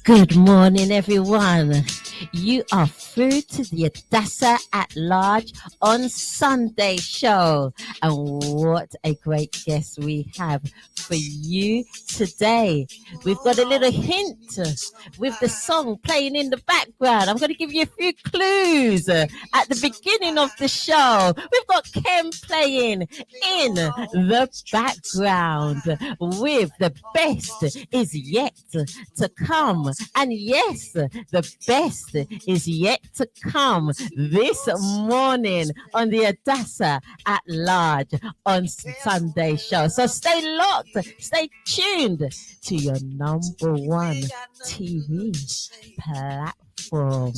Good morning, everyone. You are through to the Adassah at Large on Sunday show. And what a great guest we have for you today. We've got a little hint with the song playing in the background. I'm going to give you a few clues at the beginning of the show. We've got Ken playing in the background with The Best Is Yet to Come. And yes, the best is yet to come this morning on the Adassah at Large on Sunday show. So stay locked, stay tuned to your number one TV platform,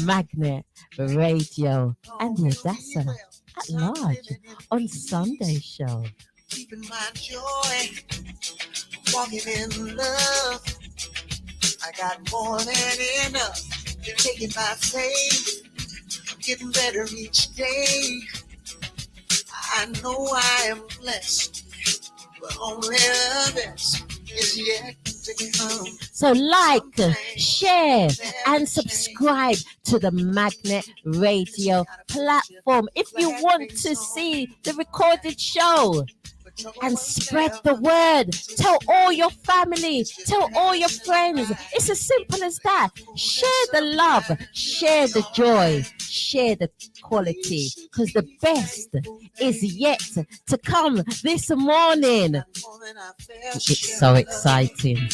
Magnet Radio, and the Adassah at Large on Sunday show. Keeping my joy, walking in love. I got more than enough. Taking my faith, I'm getting better each day. I know I am blessed, but only the best is yet to come. So like, share, and subscribe to the Magnet Radio platform if you want to see the recorded show. And spread the word. Tell all your family. Tell all your friends. It's as simple as that. Share the love. Share the joy. Share the quality. Because the best is yet to come this morning. It's so exciting.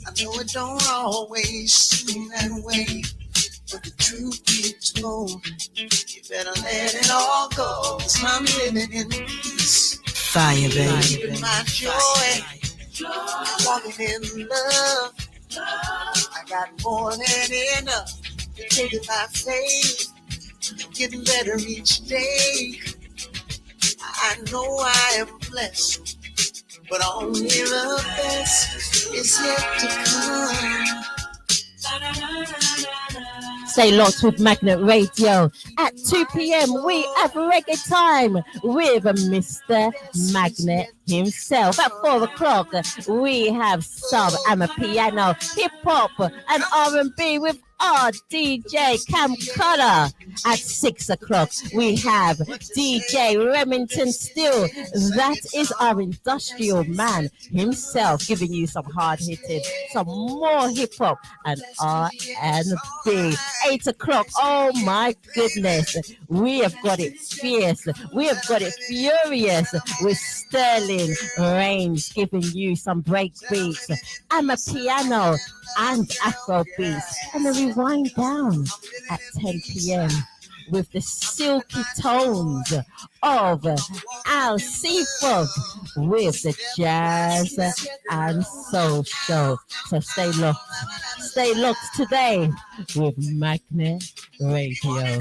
I know it don't always seem that way, but the truth is told. You better let it all go. 'Cause I'm living in peace. Fire, baby. Keeping my joy. Walking in love. I got more than enough. Taking my faith. Getting better each day. I know I am blessed, but only the best is yet to come. Stay locked with Magnet Radio. At 2 p.m. we have reggae time with Mr. Magnet himself. At 4 o'clock we have sub and a piano, hip hop and R&B with our DJ Cam Cutter. At 6 o'clock we have DJ Remington Steele. That is our industrial man himself, giving you some hard hitting, some more hip hop and R&B. 8 o'clock, oh my goodness, we have got it fierce, we have got it furious with Sterling Reigns giving you some break beats and a piano and Afro beats, and then we wind down at 10 p.m. with the silky tones of Al Seafog with the jazz and soul show. So stay locked today with Magnet Radio.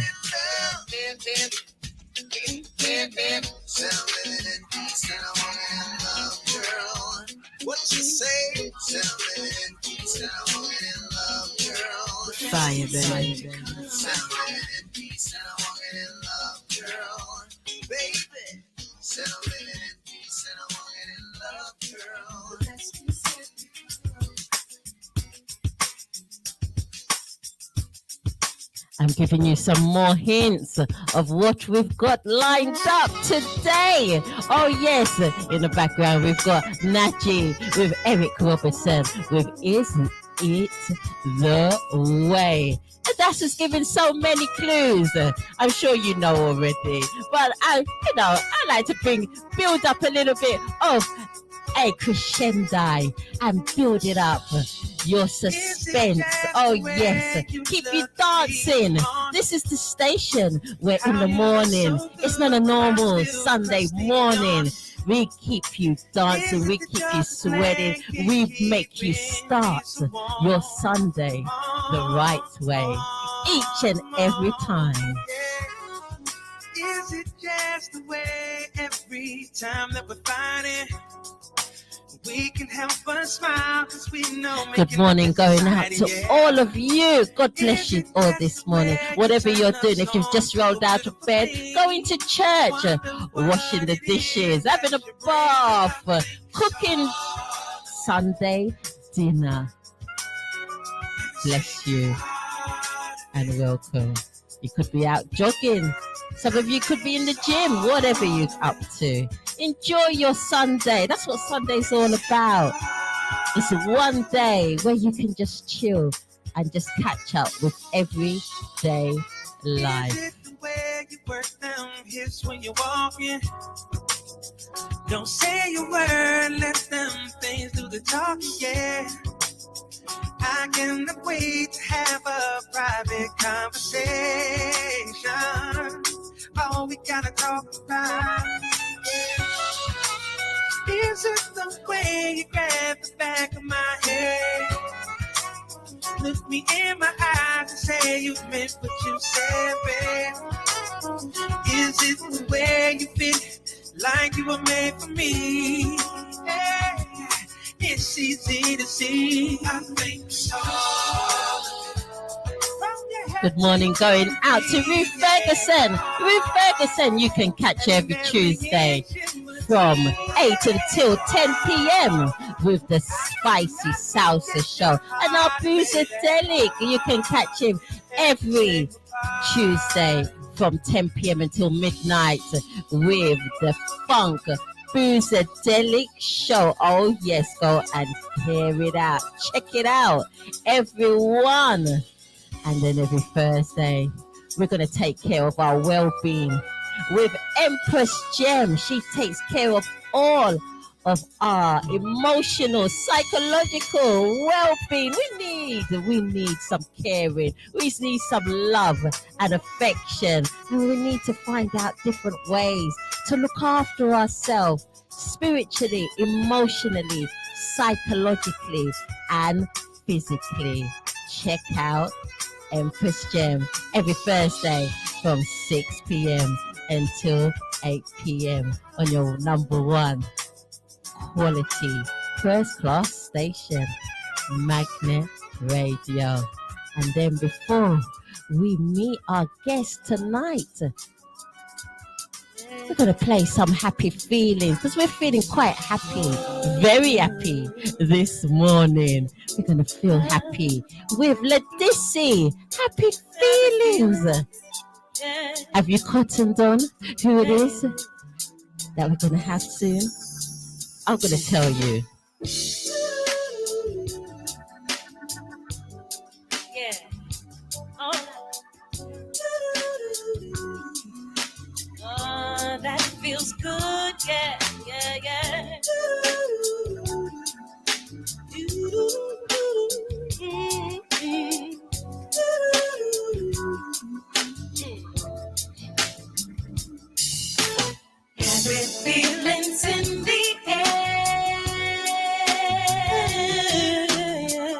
What you say? Fire, baby. I'm giving you some more hints of what we've got lined up today. Oh yes, in the background we've got Naji with Eric Robertson with Isn't It The Way. Adassah's giving so many clues. I'm sure you know already, but I like to build up a little bit of a crescendo and build it up. Your suspense, oh yes, keep you dancing. This is the station where in the morning, it's not a normal Sunday morning. We keep you dancing, we keep you sweating, we make you start your Sunday the right way, each and every time. Is it just the way every time that we're fighting? We can help but smile because we know. Good morning going out to all of you. God bless you all this morning. Whatever you're doing, if you've just rolled out of bed, going to church, washing the dishes, having a bath, cooking Sunday dinner. bless you and welcome. You could be out jogging. Some of you could be in the gym, whatever you're up to. Enjoy your Sunday. That's what Sunday's all about. It's one day where you can just chill and just catch up with everyday life. Is it the way you work them hips when you're walking? Don't say a word, let them things do the talking, yeah. I cannot wait to have a private conversation. All we gotta talk about. Is it the way you grab the back of my head? Look me in my eyes and say you meant what you said, babe. Is it the way you fit like you were made for me? Yeah. It's easy to see. I think so. Good morning, going out to Ruth Ferguson. Ruth Ferguson, you can catch every Tuesday from 8 until 10 p.m. with the Spicy Salsa Show. And our Boozadelic, you can catch him every Tuesday from 10 p.m. until midnight with the Funk Boozadelic Show. Oh yes, go and hear it out. Check it out, everyone. And then every Thursday, we're going to take care of our well-being with Empress Gem. She takes care of all of our emotional, psychological well-being. We need some caring. We need some love and affection. And we need to find out different ways to look after ourselves spiritually, emotionally, psychologically, and physically. Check out Empress Gem every Thursday from 6 p.m. until 8 p.m. on your number one quality first class station, Magnet Radio. And then before we meet our guest tonight, we're going to play some happy feelings because we're feeling quite happy, very happy this morning. We're going to feel happy with Ladissi. Happy feelings. Have you cottoned on who it is that we're going to have soon? I'm going to tell you. Yeah. Oh, that feels good. Yeah, yeah, yeah. Happy feelings in the air,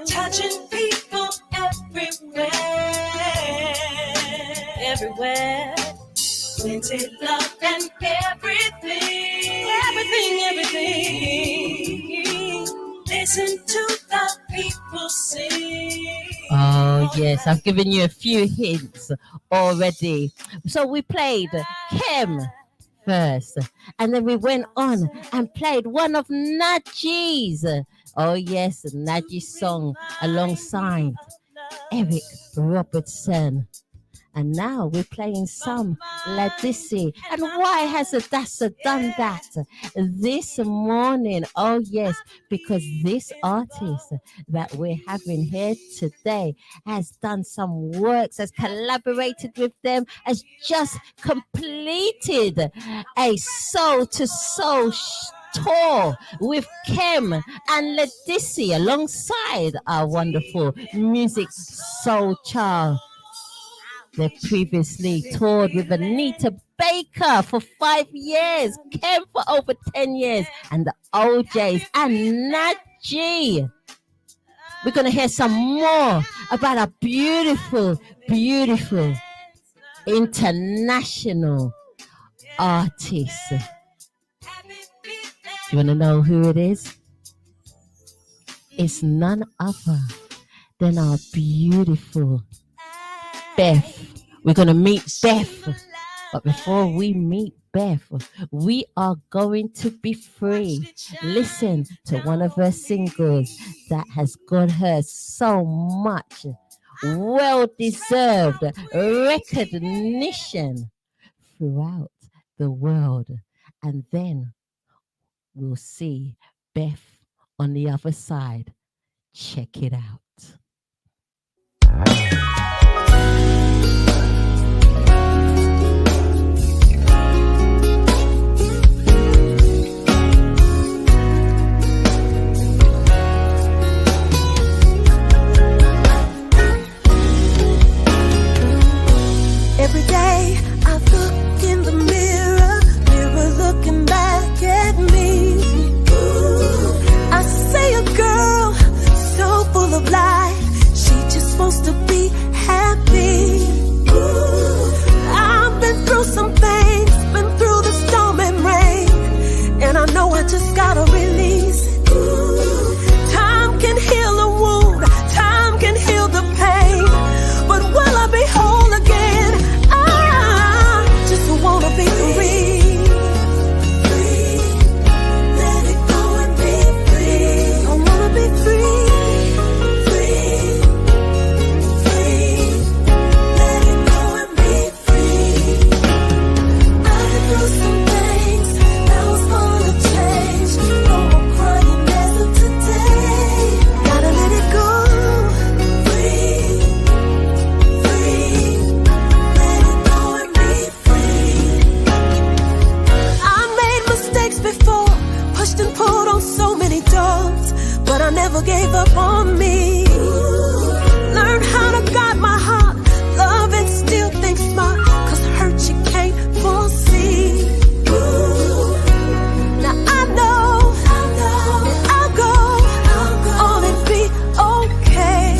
touching people everywhere, plenty love and everything. Listen to the people sing. Oh yes, I've given you a few hints already. So we played Kim first, and then we went on and played one of Naji's. Oh yes, Naji's song alongside Eric Robertson. And now we're playing some Ladissi. And why has Adassah done that this morning? Oh yes, because this artist that we're having here today has done some works, has collaborated with them, has just completed a soul-to-soul tour with Kim and Ladissi alongside our wonderful music soul child. They previously toured with Anita Baker for 5 years, Kim for over 10 years, and the OJs and Naji. We're going to hear some more about a beautiful, beautiful international artist. You want to know who it is? It's none other than our beautiful Beth. We're going to meet Beth. But before we meet Beth, we are going to be free. Listen to one of her singles that has got her so much well-deserved recognition throughout the world. And then we'll see Beth on the other side. Check it out. Every day I look in the mirror, mirror looking back at me. I say a girl so full of life, she just supposed to be happy. I've been through some things, been through the storm and rain, and I know I just gotta release. Time can heal a wound, time can heal the pain, but will I be whole again? I just wanna be free. Free, let it go and be free. I wanna be free. Free, free, let it go and be free. I've been through some things, now it's gonna change. No more crying as of today. Gotta let it go. Free, free, let it go and be free. I made mistakes before, pushed and pulled on so many doors, but I never gave up on me. Learned how to guard my heart, love and still think smart, cause hurt you can't foresee. Now I know I'll go on and be okay.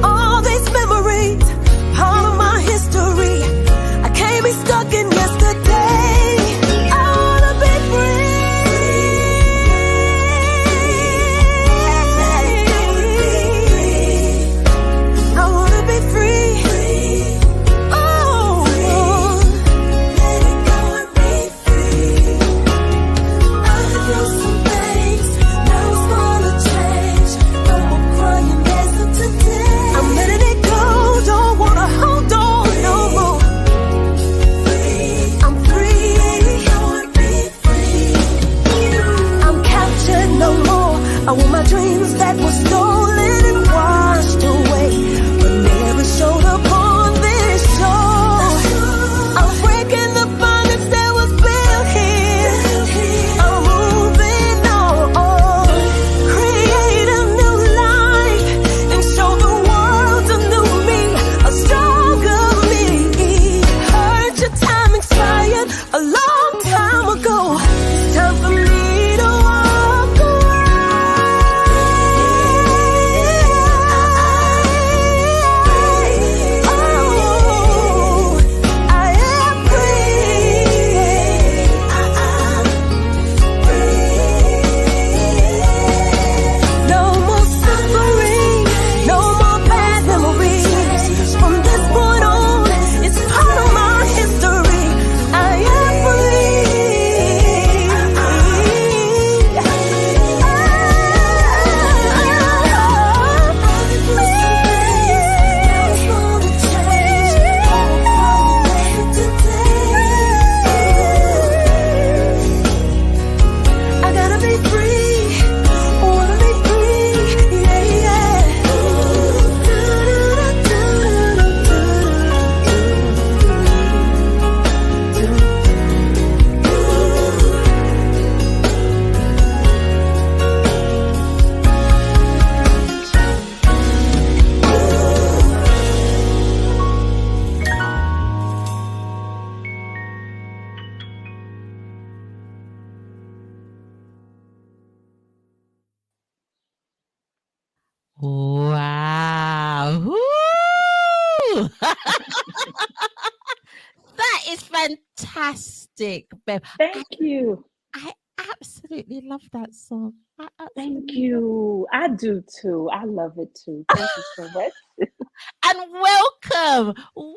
All these memories, part of my history. I can't be stuck in yesterday. I wanna be free. I wanna be free. Oh, let it go and be free. I've been through some things, now it's gonna change. No more crying as of today. I'm letting it go, don't wanna hold on no more. I'm free, I'm captured no more. I want my dreams that were stolen and washed away, but never showed up on this show. I'm breaking the bondage that was built here. I'm moving on, create a new life and show the world a new me, a stronger me. Heard your time expired a long time ago. It's time for me to walk away. Oh, I am free. I'm free. No more suffering, no more bad memories. From this point on, it's part of my history. I am I gotta be free, wanna be free, yeah. Wow. Woo! That is fantastic, Beth. Thank you. I absolutely love that song. I Thank absolutely you. I do too. I love it too. Thank you so much. And welcome.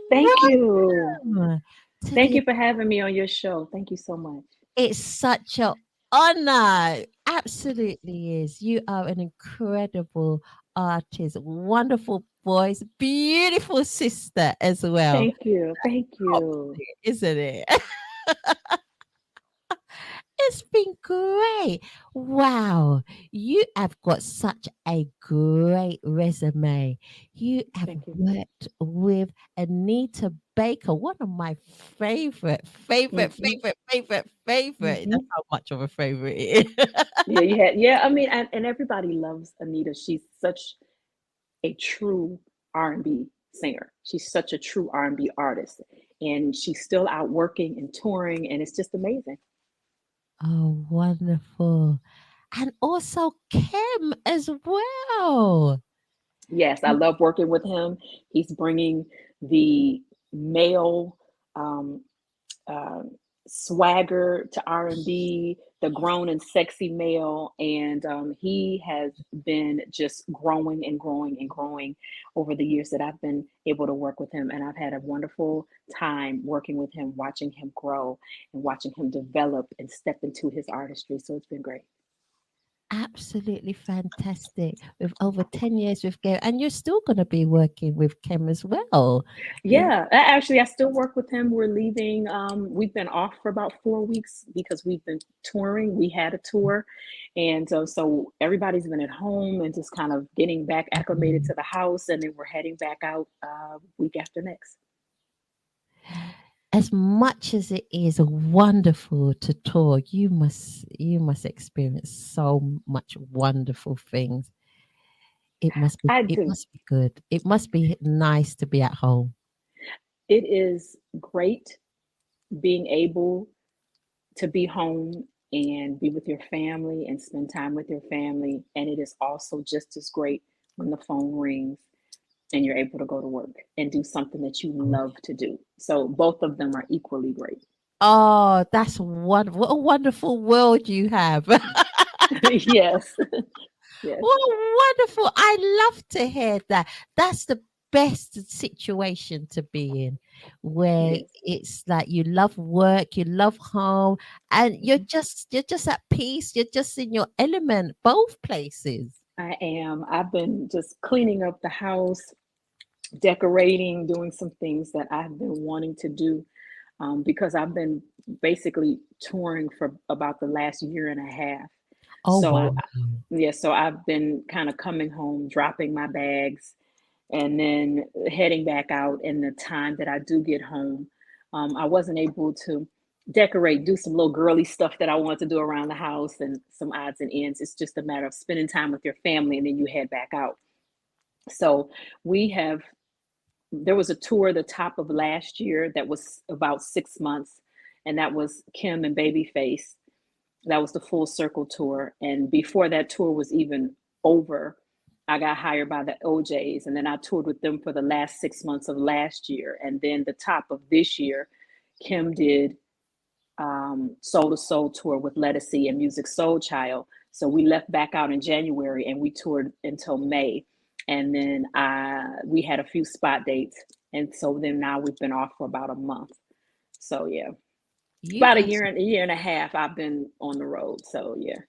Thank you. Welcome. to Thank the you for having me on your show. Thank you so much. It's such a honor. Absolutely is. You are an incredible artist, wonderful voice, beautiful sister as well. Thank you. Thank you. Opposite, isn't it? It's been great. Wow. You have got such a great resume. You have Thank you. worked with Anita Baker, one of my Hmm. favorite. Hmm. That's how much of a favorite it is. Yeah, you had. Yeah, I mean, and everybody loves Anita. She's such a true R&B singer. She's such a true R&B artist, and she's still out working and touring, and it's just amazing. Oh, wonderful. And also Kim as well. Yes, I love working with him. He's bringing the male um, uh, swagger to R&B, the grown and sexy male, and he has been just growing and growing and growing over the years that I've been able to work with him, and I've had a wonderful time working with him, watching him grow and watching him develop and step into his artistry. So it's been great. Absolutely fantastic. With over 10 years with Kim, and you're still going to be working with Kim as well. You Yeah, actually, I still work with him. We're leaving. We've been off for about 4 weeks because we've been touring. We had a tour, and so everybody's been at home and just kind of getting back acclimated to the house, and then we're heading back out week after next. as much as it is wonderful to tour, you must experience so much wonderful things. It must be I it do. must be good. It must be nice to be at home. It is great being able to be home and be with your family and spend time with your family, and it is also just as great when the phone rings and you're able to go to work and do something that you love to do. So both of them are equally great. Oh, that's wonderful. What a wonderful world you have. Yes. Yes. Oh, wonderful. I love to hear that. That's the best situation to be in, It where is. it's like you love work, you love home, and you're Mhm. just at peace. You're just in your element, both places. I am. I've been just cleaning up the house, decorating, doing some things that I've been wanting to do because I've been basically touring for about the last year and a half. Oh wow. So, yeah, so I've been kind of coming home, dropping my bags, and then heading back out. And the time that I do get home, I wasn't able to decorate, do some little girly stuff that I want to do around the house and some odds and ends. It's just a matter of spending time with your family and then you head back out. So we have, there was a tour the top of last year that was about 6 months, and that was Kim and Babyface. That was the full circle tour. And before that tour was even over, I got hired by the OJs. And then I toured with them for the last 6 months of last year. And then the top of this year, Kim did Soul to Soul tour with Lettucey and Music Soul Child. So we left back out in January and we toured until May. And then we had a few spot dates. And so then now we've been off for about a month. So yeah, You about have a year and a half I've been on the road. So yeah.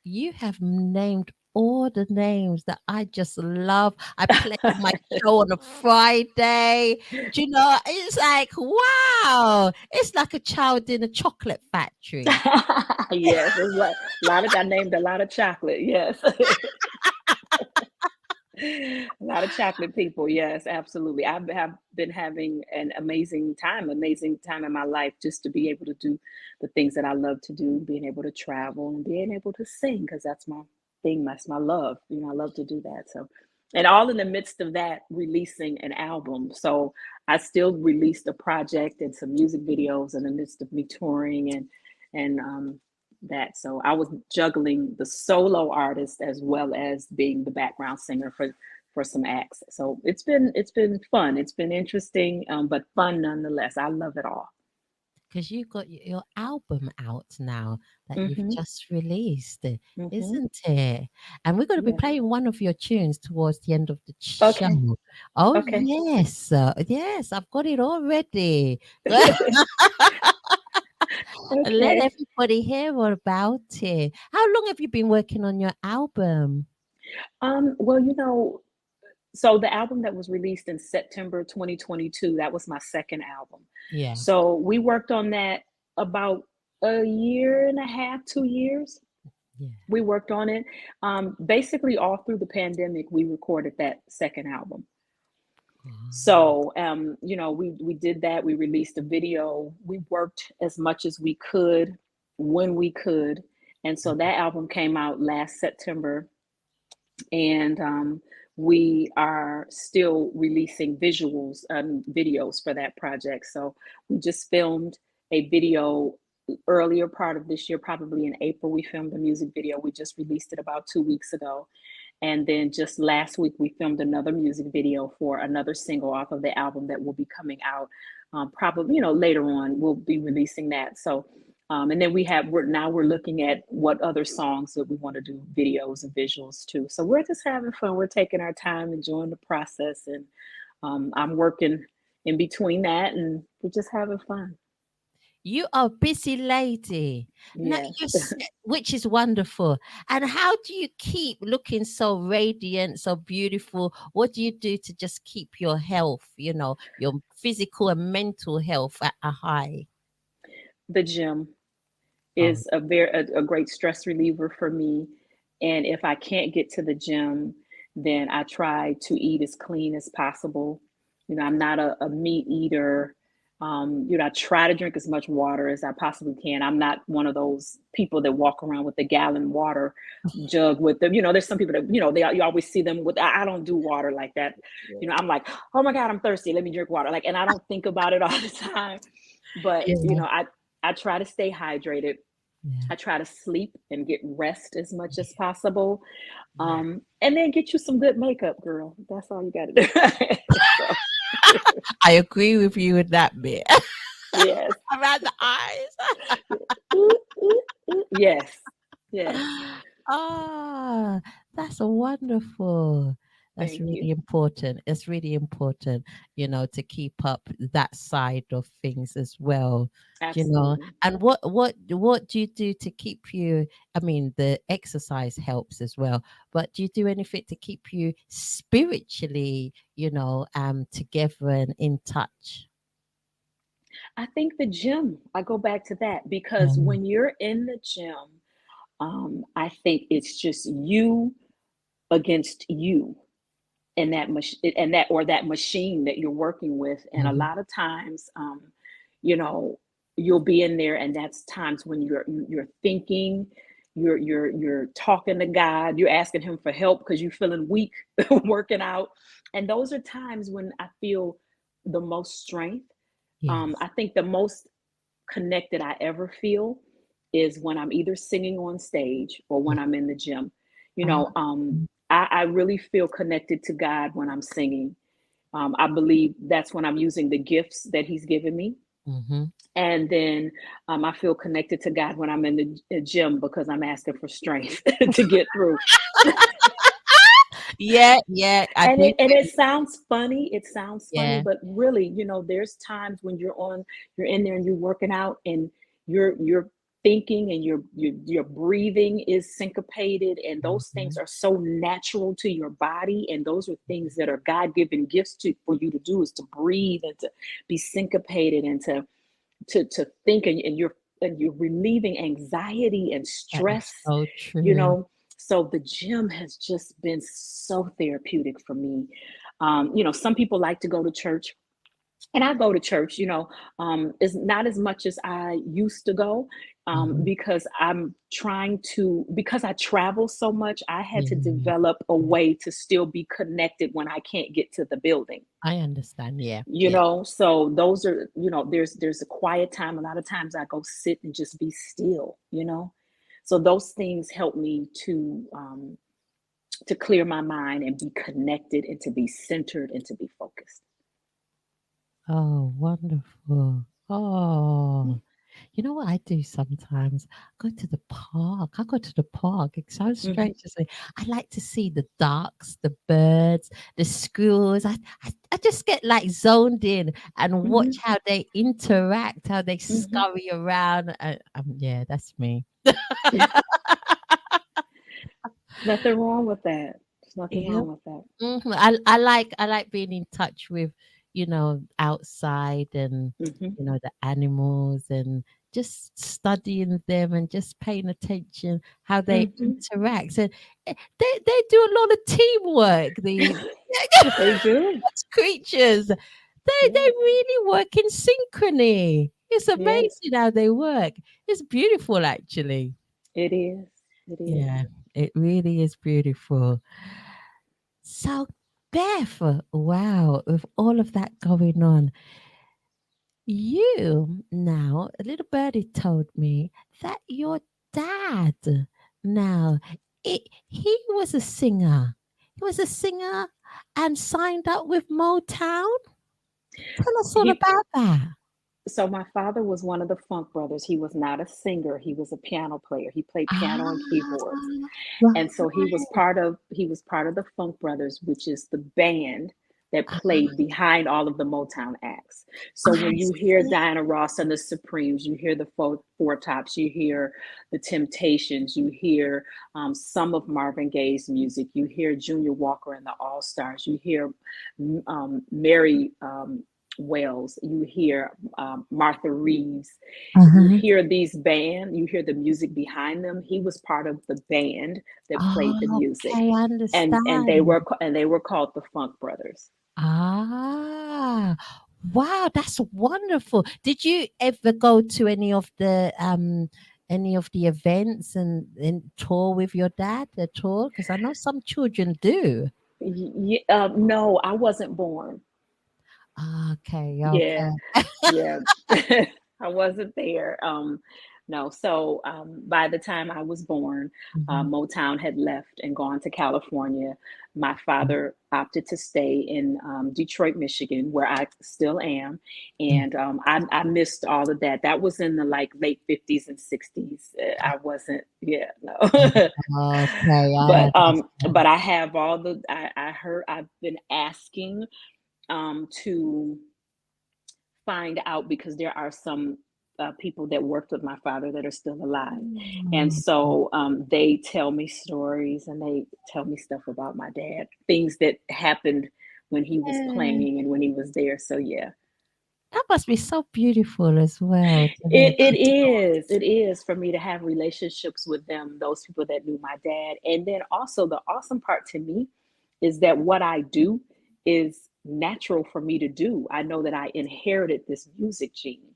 you have named all the names that I just love. I play my show on a Friday. Do you know? It's like, wow. It's like a child in a chocolate factory. Yes, it's like a lot of I named a lot of chocolate. Yes. A lot of chocolate people. Yes, absolutely. Have been having an amazing time in my life just to be able to do the things that I love to do, being able to travel and being able to sing because that's my thing. That's my love. You know, I love to do that. So, and all in the midst of that, releasing an album. So I still released a project and some music videos in the midst of me touring and that. So I was juggling the solo artist as well as being the background singer for some acts. So it's been fun. It's been interesting, but fun nonetheless. I love it all. because you got your album out now that you've Mm-hmm. just released, Mm-hmm. isn't it? And we're going to be Yeah. playing one of your tunes towards the end of the Okay. show. Oh, Okay. yes. Yes, I've got it all ready. Let Okay. everybody hear all about it. How long have you been working on your album? Well, so the album that was released in September 2022, that was my second album. Yeah, So we worked on that about a year and a half, 2 years. yeah. We worked on it. Basically, all through the pandemic, we recorded that second album. Wow. So, we did that. We released a video. We worked as much as we could when we could. And so that album came out last September, and we are still releasing visuals and videos for that project. So we just filmed a video earlier part of this year, probably in April. We filmed a music video. We just released it about 2 weeks ago. And then just last week, we filmed another music video for another single off of the album that will be coming out. Probably, later on, we'll be releasing that. So, and then we're looking at what other songs that we want to do videos and visuals too. So we're just having fun. We're taking our time, enjoying the process, and I'm working in between that, and we're just having fun. You are a busy lady. Now Yes. which is wonderful. And how do you keep looking so radiant, so beautiful? What do you do to just keep your health, your physical and mental health at a high? The gym Oh, is a great stress reliever for me. And if I can't get to the gym, then I try to eat as clean as possible. I'm not a meat eater. I try to drink as much water as I possibly can. I'm not one of those people that walk around with a gallon water jug with them. There's some people that, you always see them with, I don't do water like that. I'm like, oh my God, I'm thirsty. Let me drink water. And I don't think about it all the time. But, yeah, I try to stay hydrated. yeah, I try to sleep and get rest as much as possible. yeah. And then get you some good makeup, girl. That's all you got to do. So, I agree with you with that bit. yes. Around the eyes. Ooh, ooh, ooh. Yes. Yes. Ah, that's wonderful. That's Thank really you. important. It's really important, to keep up that side of things as well. Absolutely. And what do you do to keep you? I mean, the exercise helps as well, but do you do anything to keep you spiritually, together and in touch? I think the gym, I go back to that because Mm, when you're in the gym, I think it's just you against you and that machine that you're working with. And a mhm. lot of times, you know you'll be in there, and that's times when you're thinking, you're talking to God, you're asking him for help because you're feeling weak working out. And those are times when I feel the most strength. Yes. I think the most connected I ever feel is when I'm either singing on stage or Yeah. when I'm in the gym. You Ah, know, I really feel connected to God when I'm singing. I believe that's when I'm using the gifts that He's given me. mm-hmm. And then I feel connected to God when I'm in the gym because I'm asking for strength to get through. Yeah, yeah, I And do. it sounds funny. It sounds funny, Yeah. but really, there's times when you're in there and you're working out, and you're thinking, and your breathing is syncopated, and those things Mhm. are so natural to your body, and those are things that are God-given gifts for you to do, is to breathe and to be syncopated and to think, and you're relieving anxiety and That is stress, so you true. know. So the gym has just been so therapeutic for me. Some people like to go to church, and I go to church, is not as much as I used to go, Mhm. because because I travel so much, I had to Yeah, develop a yeah. way to still be connected when I can't get to the building. I understand. Yeah, yeah. So those are, there's a quiet time. A lot of times I go sit and just be still. So those things help me to clear my mind and be connected and to be centered and to be focused. Oh, wonderful. Oh, you know what I do sometimes? Go to the park. I go to the park. It sounds Hmm. strange to say. I like to see the ducks, the birds, the squirrels. I just get like zoned in and watch Hmm. how they interact, how they Hmm. scurry around. Yeah, that's me. Nothing wrong with that. There's nothing Yeah. wrong with that. I like being in touch with, outside and Hmm. the animals and just studying them and just paying attention how they Hmm. interact. And they do a lot of teamwork. These They do. creatures, they Yes. really work in synchrony. It's Yes. amazing how they work. It's beautiful, actually. It is. It is. Yeah, it really is beautiful. So, Beth, wow, with all of that going on, a little birdie told me that your dad, now, he was a singer. He was a singer and signed up with Motown. Tell us all He about that. so my father was one of the Funk brothers. He was not a singer. He was a piano player. He played piano and Ah, keyboards. And so right. he was part of the Funk Brothers, which is the band that Ah, played behind all of the Motown acts. So I when you hear see. Diana Ross and the Supremes, you hear the Four Tops, you hear the Temptations, you hear some of Marvin Gaye's music, you hear Junior Walker and the All Stars, you hear Mary Wells, you hear Martha Reeves, you Uh-huh. hear these band, you hear the music behind them. He was part of the band that played the Oh, music, okay, I understand. and they were called the Funk Brothers. Ah, wow, that's wonderful. Did you ever go to any of the events and tour with your dad at all? Because I know some children do. No, I wasn't born. Ah, okay, Yeah, okay. yeah. I wasn't there. No, so by the time I was born, Mhm. Motown had left and gone to California. My father opted to stay in Detroit, Michigan, where I still am, Mm. and I missed all of that. That was in the like late 50s and 60s. I wasn't, yeah, no. Okay, I But understand. I have all the I heard I've been asking to find out because there are some people that worked with my father that are still alive. And Mm. so they tell me stories and they tell me stuff about my dad, things that happened when he was Yeah. playing and when he was there. So, yeah, That must be so beautiful as well to hear it those is. stories. It is for me to have relationships with them, those people that knew my dad. And then also, the awesome part to me is that what I do is natural for me to do. I know that I inherited this music gene,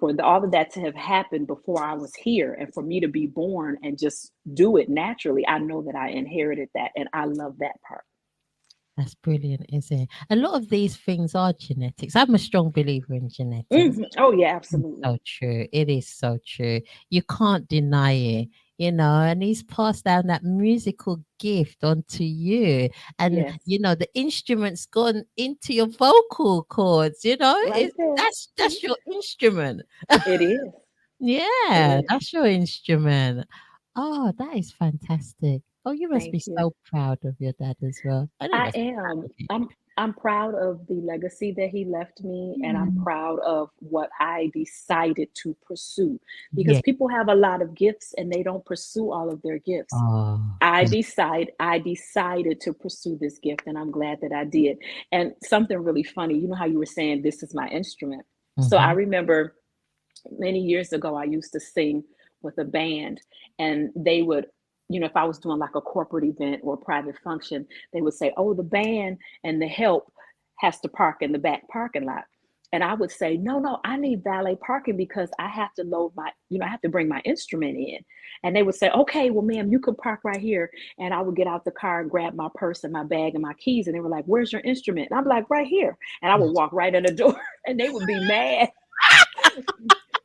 for all of that to have happened before I was here and for me to be born and just do it naturally. I know that I inherited that and I love that part. That's brilliant, isn't it? A lot of these things are genetics. I'm a strong believer in genetics. Oh, yeah, It's absolutely. so true. It is so true. You can't deny it, and he's passed down that musical gift onto you. And, Yes. the instrument's gone into your vocal cords, Right there. that's your instrument. It is. It Yeah, is. that's your instrument. Oh, that is fantastic. Oh, you must be Thank you. so proud of your dad as well. I know you I must be proud am. of you. I'm proud of the legacy that he left me, and I'm Yeah. proud of what I decided to pursue because Yeah. people have a lot of gifts and they don't pursue all of their gifts. Oh, I decided to pursue this gift and I'm glad that I did. And something really funny, you know how you were saying this is my instrument. So I hmm. remember many years ago I used to sing with a band and they would, if I was doing like a corporate event or a private function, they would say, "Oh, the band and the help has to park in the back parking lot." And I would say, "No, no, I need valet parking because I have to load I have to bring my instrument in." And they would say, "Okay, well, ma'am, you can park right here." And I would get out the car and grab my purse and my bag and my keys. And they were like, "Where's your instrument?" And I'm like, "Right here." And I would walk right in the door and they would be mad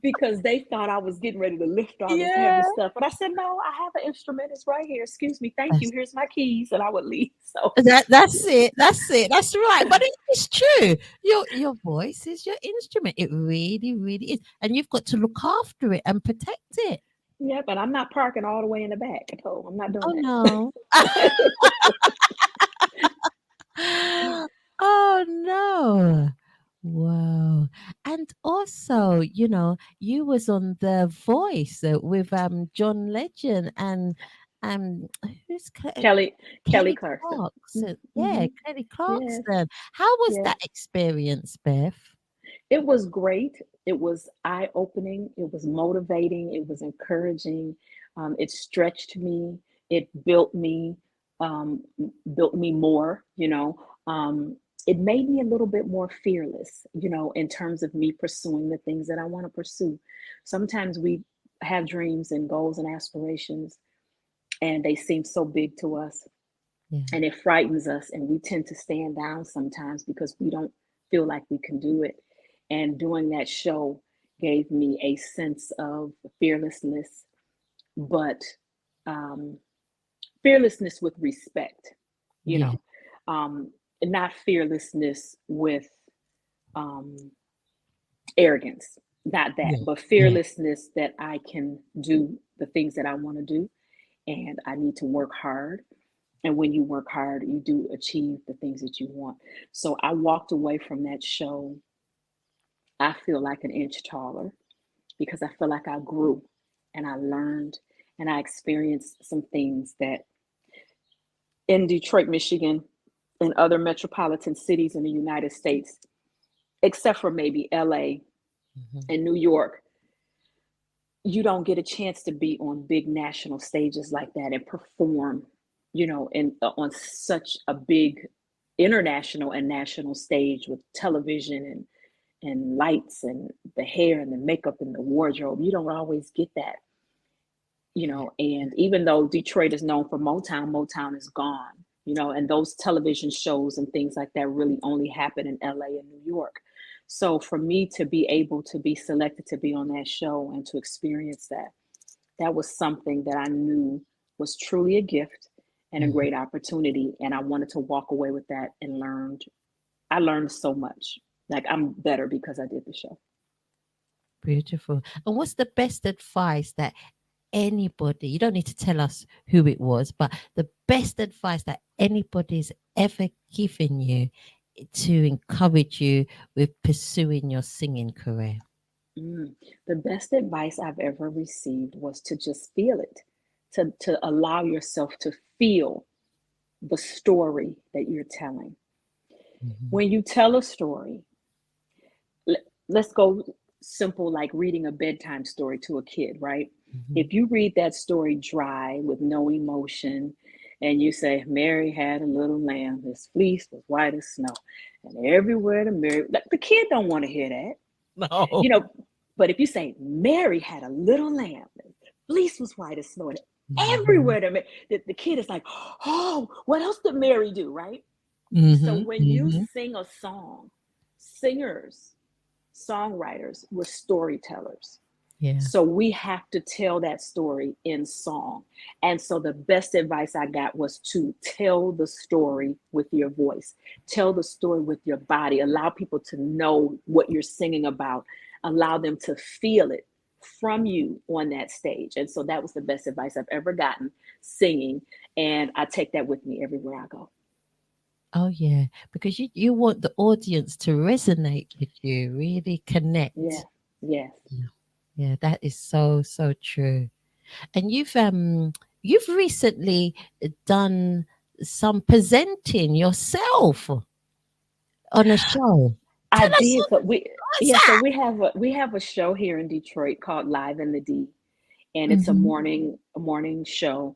because they thought I was getting ready to lift all this Yeah. heavy stuff. But I said, no, I have an instrument. It's right here. Excuse me. Thank you. Here's my keys. And I would leave. So That's it. That's it. That's right. But it's true. Your voice is your instrument. It really, really is. And you've got to look after it and protect it. yeah, but I'm not parking all the way in the back. So I'm not Oh doing no. that. Oh no. Wow. And also, you was on The Voice with John Legend and um who's Kelly Kelly Clarkson. Clarkson. Yeah, Mm-hmm. Kelly Yes, Clarkson. How was yes. that experience, Beth? It was great. It was eye-opening. It was motivating. It was encouraging. It stretched me. It built me more, it made me a little bit more fearless, in terms of me pursuing the things that I want to pursue. Sometimes we have dreams and goals and aspirations, and they seem so big to us, Yeah. and it frightens us, and we tend to stand down sometimes because we don't feel like we can do it. And doing that show gave me a sense of fearlessness, but um, fearlessness with respect, you Yeah. know, not fearlessness with um, arrogance, not that, Yeah. but Yeah. fearlessness that I can do the things that I want to do, and I need to work hard. And when you work hard, you do achieve the things that you want. So I walked away from that show, I feel like an inch taller, because I feel like I grew and I learned and I experienced some things that in Detroit, Michigan, and other metropolitan cities in the United States, except for maybe LA Mhm. and New York, you don't get a chance to be on big national stages like that and perform, on such a big international and national stage with television and lights and the hair and the makeup and the wardrobe. You don't always get that, and even though Detroit is known for Motown, Motown is gone, and those television shows and things like that really only happen in LA and New York. So for me to be able to be selected to be on that show and to experience that, that was something that I knew was truly a gift and a Mhm. great opportunity. And I wanted to walk away with that and I learned so much. Like I'm better because I did the show. Beautiful. And what's the best advice that anybody, you don't need to tell us who it was, but the best advice that anybody's ever given you to encourage you with pursuing your singing career? Mm. The best advice I've ever received was to just feel it, to allow yourself to feel the story that you're telling. Mhm. When you tell a story, let's go simple, like reading a bedtime story to a kid, right? Mhm. If you read that story dry with no emotion, and you say, Mary had a little lamb, his fleece was white as snow, and everywhere to Mary, like, the kid don't want to hear that, No. you know. But if you say, Mary had a little lamb, his fleece was white as snow, and Mhm. everywhere to Mary, the kid is like, oh, what else did Mary do, right? So Mhm. when you Mhm. sing a song, singers, songwriters, we're storytellers. Yeah. So we have to tell that story in song. And so the best advice I got was to tell the story with your voice, tell the story with your body, allow people to know what you're singing about, allow them to feel it from you on that stage. And so that was the best advice I've ever gotten singing. And I take that with me everywhere I go. Oh yeah, because you want the audience to resonate with you, really Yeah. connect. Yes. Yeah, yeah, that is so so true. And you've recently done some presenting yourself on a show. I Tell us did. So what's so that? we have a show here in Detroit called Live in the D, and it's a Mhm. morning show.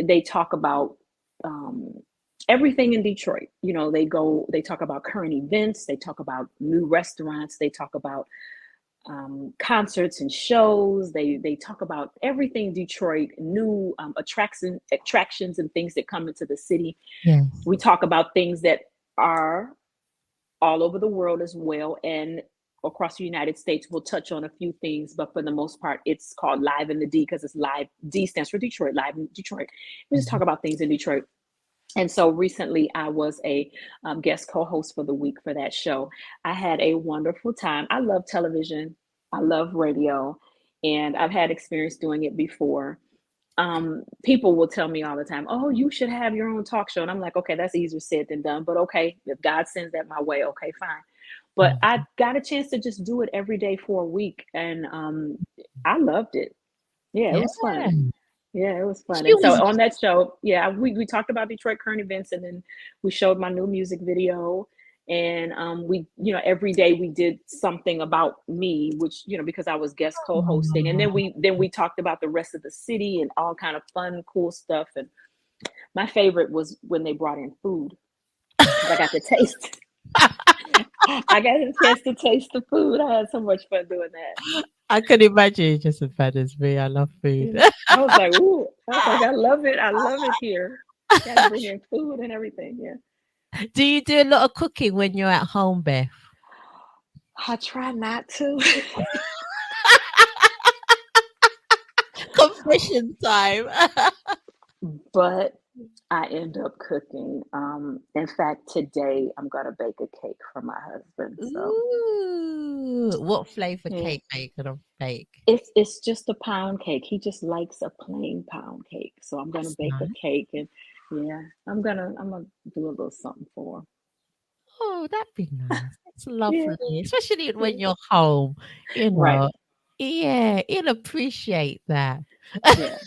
They talk about um, everything in Detroit. They talk about current events, they talk about new restaurants, they talk about concerts and shows. They talk about everything Detroit, new attractions and things that come into the city. Yes. We talk about things that are all over the world as well, and across the United States, we'll touch on a few things, but for the most part, it's called Live in the D because it's live. D stands for Detroit, Live in Detroit. We just talk about things in Detroit. And so recently I was a guest co-host for the week for that show. I had a wonderful time. I love television. I love radio, and I've had experience doing it before. People will tell me all the time, oh, you should have your own talk show. And I'm like, okay, that's easier said than done. But okay, if God sends that my way, okay, fine. But I got a chance to just do it every day for a week. And I loved it. Yeah, it Yeah. was fun. Yeah, it was fun. She And so was on that show, yeah, we talked about Detroit current events, and then we showed my new music video. And we, every day we did something about me, which, because I was guest co-hosting. And then we talked about the rest of the city and all kind of fun, cool stuff. And my favorite was when they brought in food. I got to taste. I got a chance to taste the food. I had so much fun doing that. I could imagine you just as bad as me. I love food. I was like, ooh, I love it. I love it here. Got to bring in food and everything. Yeah. Do you do a lot of cooking when you're at home, Beth? I try not to. Confession time. But I end up cooking. In fact, today I'm gonna bake a cake for my husband. So Ooh, what flavor yeah. cake are you gonna bake? It's just a pound cake. He just likes a plain pound cake. So I'm gonna That's bake nice. a cake, and yeah, I'm gonna do a little something for him. Oh, that'd be nice. That's lovely, Yeah. especially when you're home. You Right. know, yeah, he'll appreciate that. Yeah.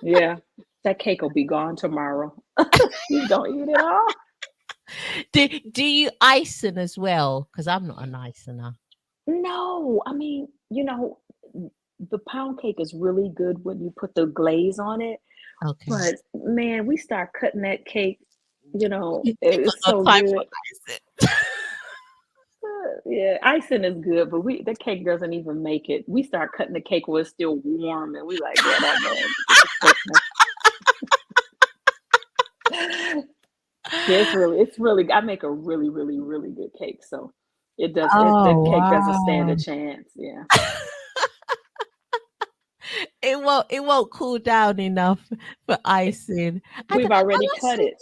Yeah. That cake will be gone tomorrow. He's gonna eat it all. Do you icing as well? Because I'm not an icener. No, I mean, the pound cake is really good when you put the glaze on it. Okay. But man, we start cutting that cake, You got it's no so time good. for icing. Yeah, icing is good, but the cake doesn't even make it. We start cutting the cake when it's still warm, and we like, yeah, that man. Yeah, it's really. I make a really, really, really good cake, so it does. Oh, The cake doesn't stand wow. a chance. Yeah, It won't cool down enough for icing. we've already cut it.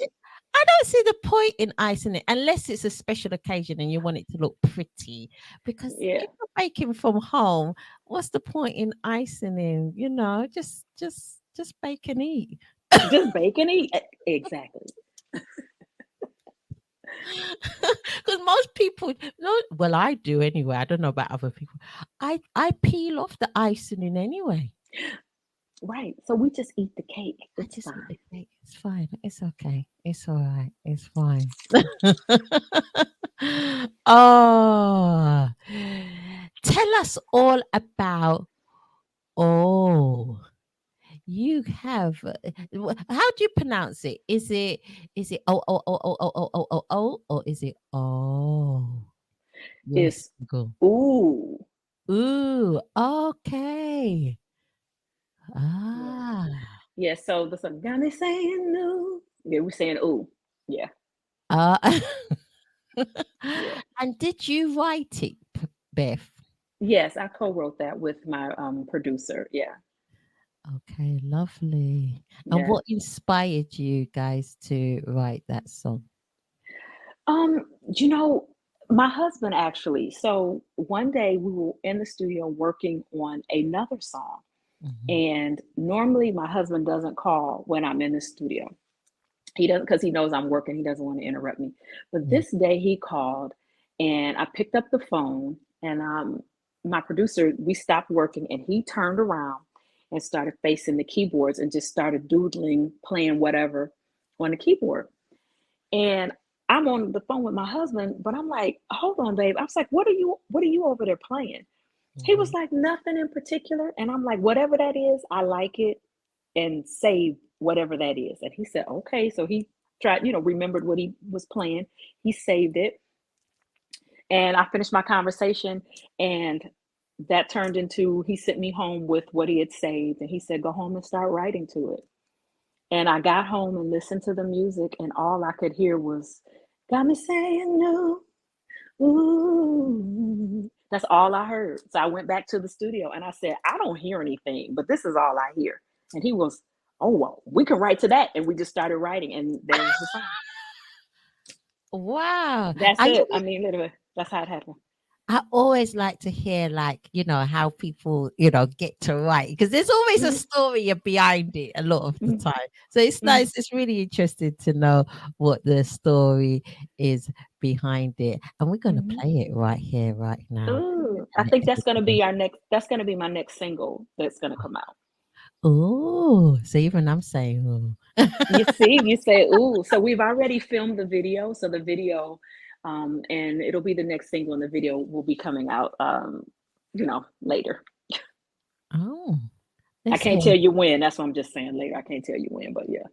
I don't see the point in icing it unless it's a special occasion and you want it to look pretty. Because Yeah, if you're baking from home, what's the point in icing in? Just bake and eat. just bake and eat. Exactly. Because most people, no, well, I do anyway. I don't know about other people. I peel off the icing in anyway. Right. So we just eat the cake. I It's just eat fine. the cake. It's fine. It's okay. It's all right. It's fine. Oh, tell us all about. Oh, you have. How do you pronounce it? Is it or is it oh? Yes, It's go. ooh. Ooh, okay. Yeah. Ah. Yeah. So the song got me saying no. Yeah, we're saying ooh. Yeah. Uh, Yeah. and did you write it, Beth? Yes, I co-wrote that with my producer. Yeah. Okay, lovely. And Yeah. what inspired you guys to write that song? Um, you know, my husband actually. So one day we were in the studio working on another song. Mhm. And normally my husband doesn't call when I'm in the studio. He doesn't, because he knows I'm working. He doesn't want to interrupt me. But Yeah. this day he called, and I picked up the phone, and my producer, we stopped working, and he turned around and started facing the keyboards and just started doodling, playing whatever on the keyboard. And I'm on the phone with my husband, but I'm like, hold on, babe. I was like, what are you over there playing? He was Mhm. like, nothing in particular. And I'm like, whatever that is, I like it, and save whatever that is. And he said, okay. So he tried, remembered what he was playing. He saved it. And I finished my conversation, and that turned into, he sent me home with what he had saved. And he said, go home and start writing to it. And I got home and listened to the music, and all I could hear was, got me saying no. ooh. That's all I heard. So I went back to the studio and I said, I don't hear anything, but this is all I hear. And he was, oh, well, we can write to that. And we just started writing, and there was the song. Wow. That's I it. I always, mean, literally, that's how it happened. I always like to hear, like, how people, get to write, because there's always a Mhm, story behind it a lot of the mhm, time. So it's mhm. nice. It's really interesting to know what the story is behind it. And we're going to Mhm. play it right here, right now. Ooh, I And think that's gonna everybody. be our next. That's gonna be my next single that's gonna come out. Oh, so even I'm saying, oh. You see, you say, ooh. So we've already filmed the video. So the video, and it'll be the next single, and the video will be coming out, later. Oh, I let's can't hear. tell you when. That's what I'm just saying later. I can't tell you when, but yeah.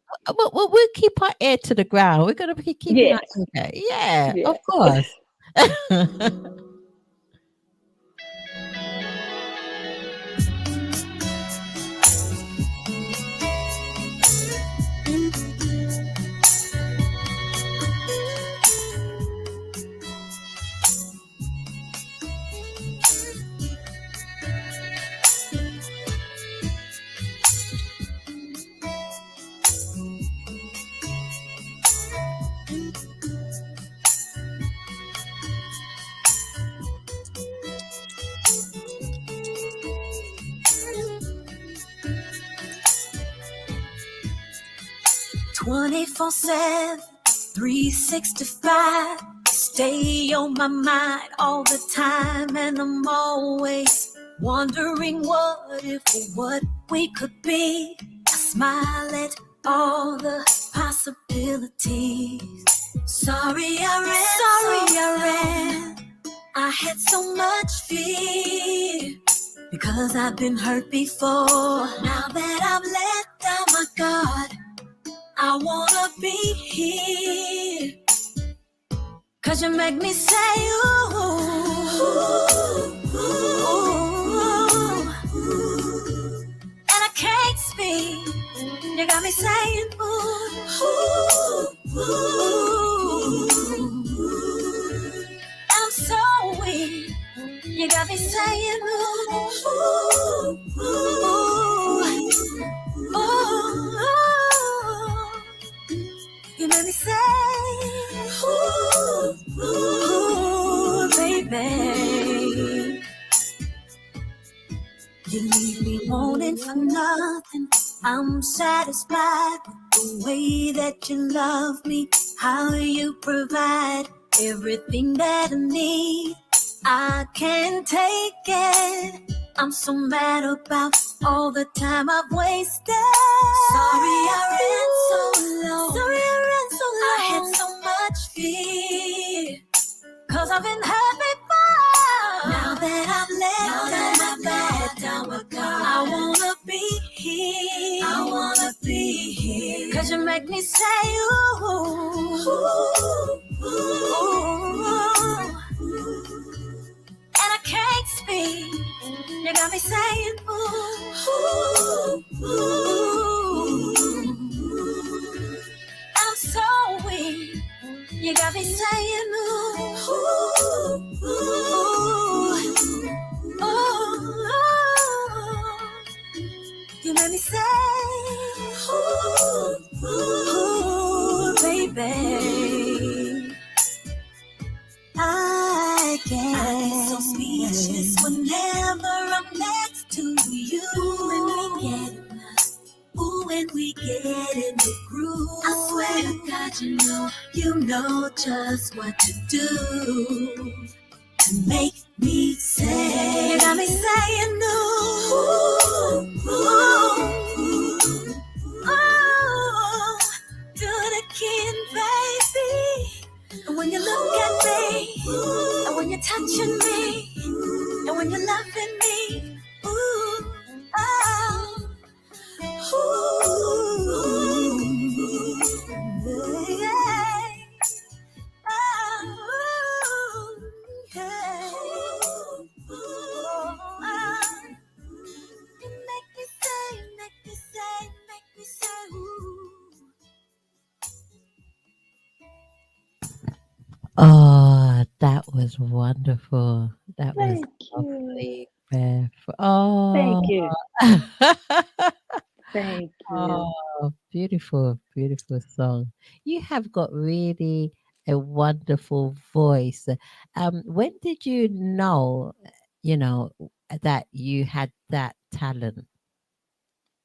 We'll keep our ear to the ground. We're going to be keeping our Yes. ear. Yeah, of Yes. course. 24/7, 365. Stay on my mind all the time, and I'm always wondering what if or what we could be. I smile at all the possibilities. Sorry I ran. I had so much fear because I've been hurt before. Now that I've let down my guard, I wanna be here, 'cause you make me say, ooh, ooh, ooh, ooh. And I can't speak, you got me saying, ooh, ooh, ooh. I'm so weak, you got me saying, ooh, ooh, ooh, ooh. You made me say, ooh, ooh, baby. You leave me wanting for nothing. I'm satisfied with the way that you love me, how you provide everything that I need. I can't take it. I'm so mad about all the time I've wasted. Sorry I ran so low. I had so much fear, 'cause I've been hurt before. Now that I've let down my guard, I wanna be here. 'Cause you make me say, ooh, ooh, ooh. And I can't speak, you got me saying, ooh, ooh, ooh. I'm so weak, you got me saying, ooh, ooh, ooh, ooh. You made me say, ooh, ooh, baby. I get so speechless whenever I'm next to you. When we get in the groove, I swear to God, you know just what to do to make me say. You got me saying, ooh, ooh, ooh, ooh. Do it again, baby. And when you look at me, and when you're touching me, and when you're loving me, ooh, oh. Oh, That was wonderful. That was Thank you. lovely, Beth. Oh, Thank you. Thank you. oh, beautiful, beautiful song. You have got really a wonderful voice. When did you know, you know, that you had that talent?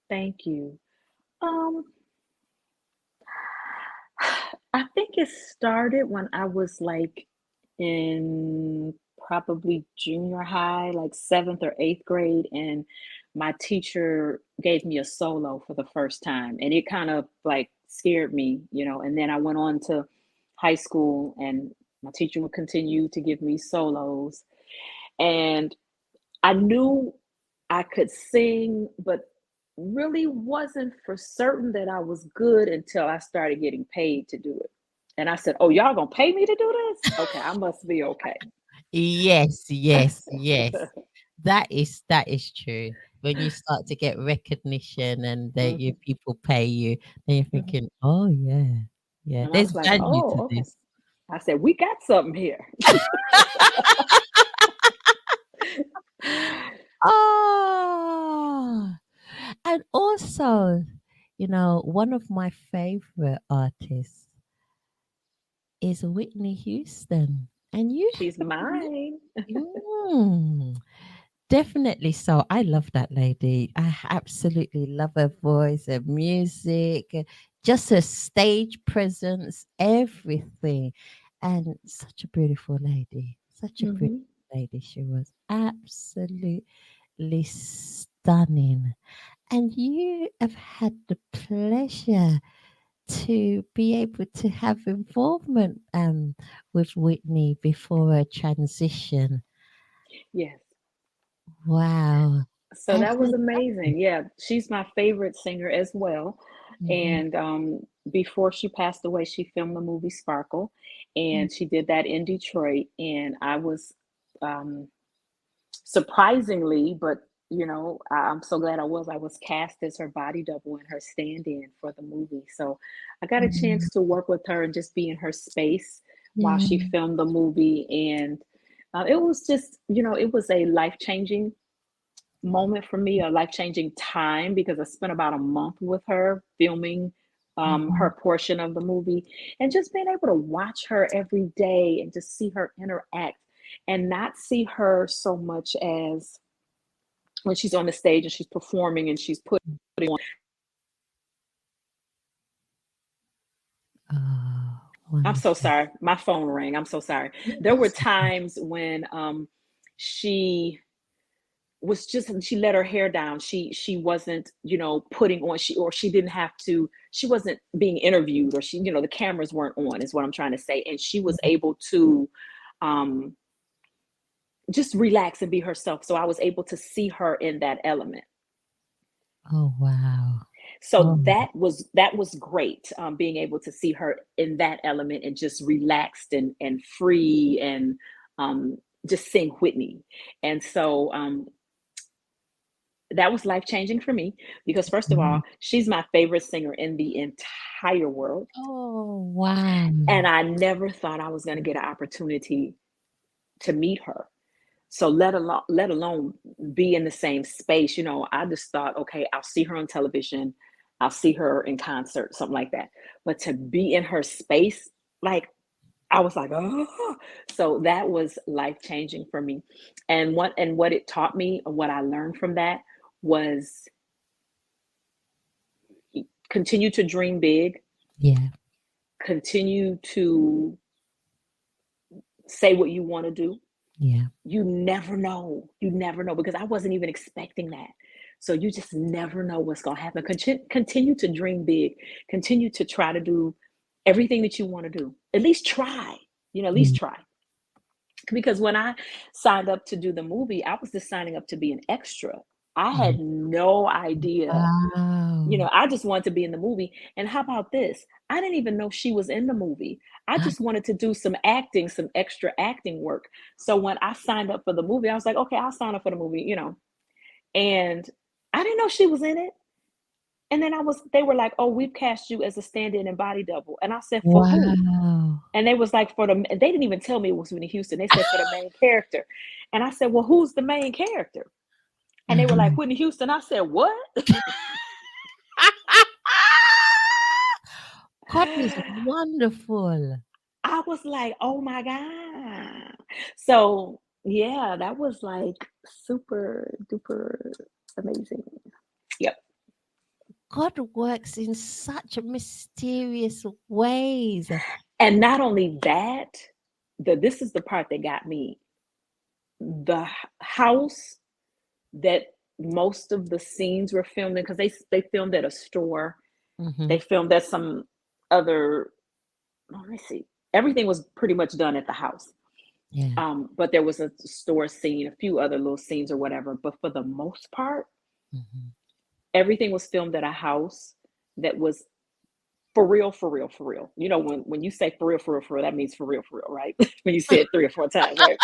Thank you. Um, I think it started when I was like in probably junior high, like seventh or eighth grade, and my teacher gave me a solo for the first time, and it kind of like scared me, you know. And then I went on to high school, and my teacher would continue to give me solos, and I knew I could sing, but really wasn't for certain that I was good until I started getting paid to do it. And I said, "Oh, y'all gonna pay me to do this? Okay, I must be okay." Yes, yes, yes. That is true. When you start to get recognition and that you Mhm, people pay you, then you're mhm. thinking, oh yeah, yeah, And I there's was like, value "Oh, to okay." this. I said, "We got something here." Oh, and also, one of my favorite artists is Whitney Houston. And you She's mine. mm, definitely so. I love that lady. I absolutely love her voice, her music, just her stage presence, everything. And such a beautiful lady. Such a beautiful Mhm. lady she was. Absolutely stunning. And you have had the pleasure to be able to have involvement with Whitney before her transition. Yes. Wow. So And that was her amazing. Yeah, she's my favorite singer as well. mhm, And before she passed away, she filmed the movie Sparkle, mhm. and she did that in Detroit. And I was um, surprisingly, but I'm so glad I was cast as her body double and her stand-in for the movie. So I got a chance to work with her and just be in her space while Yeah. she filmed the movie. And it was just, it was a life-changing moment for me, a life-changing time, because I spent about a month with her filming Mhm. her portion of the movie, and just being able to watch her every day and just see her interact, and not see her so much as when she's on the stage and she's performing and she's putting on. Oh, I'm so wonderful. sorry, my phone rang. I'm so sorry. Yeah, There were that's times when she she let her hair down. She wasn't, putting on, she didn't have to, she wasn't being interviewed, or the cameras weren't on, is what I'm trying to say. And she was able to um just relax and be herself. So I was able to see her in that element. oh, wow. So Oh, that was great, being able to see her in that element and just relaxed and free, and um, just sing Whitney. And so that was life changing for me, because first of all, mm. she's my favorite singer in the entire world, Oh, wow. and I never thought I was going to get an opportunity to meet her. So let alone be in the same space. I just thought, okay, I'll see her on television, I'll see her in concert, something like that. But to be in her space, like, I was like, oh. So that was life changing for me. And what it taught me, what I learned from that, was continue to dream big, Yeah, continue to say what you want to do. yeah. You never know, because I wasn't even expecting that. So you just never know what's going to happen. Continue to dream big, continue to try to do everything that you want to do. At least try, at least Mm. try. Because when I signed up to do the movie, I was just signing up to be an extra. I Oh, had no idea. wow. I just wanted to be in the movie. And how about this? I didn't even know she was in the movie. I just wanted to do some acting, some extra acting work. So when I signed up for the movie, I was like, okay, I'll sign up for the movie. And I didn't know she was in it. And then they were like, "Oh, we've cast you as a stand-in and body double." And I said, "For who?" Wow. And they was like, they didn't even tell me it was Whitney Houston. They said for the main character. And I said, "Well, who's the main character?" And they were like, Mhm. "Whitney Houston." I said, "What?" God is wonderful. I was like, "Oh my God." So yeah, that was like super duper amazing. Yep. God works in such mysterious ways. And not only that, this is the part that got me. The house that most of the scenes were filmed in, because they filmed at a store. Hmm. They filmed at some other, let me see. Everything was pretty much done at the house. Yeah. But there was a store scene, a few other little scenes or whatever. But for the most part, Hmm. everything was filmed at a house that was for real, for real, for real. You know, when you say for real, that means for real, right? When you say it 3 or 4 times, right?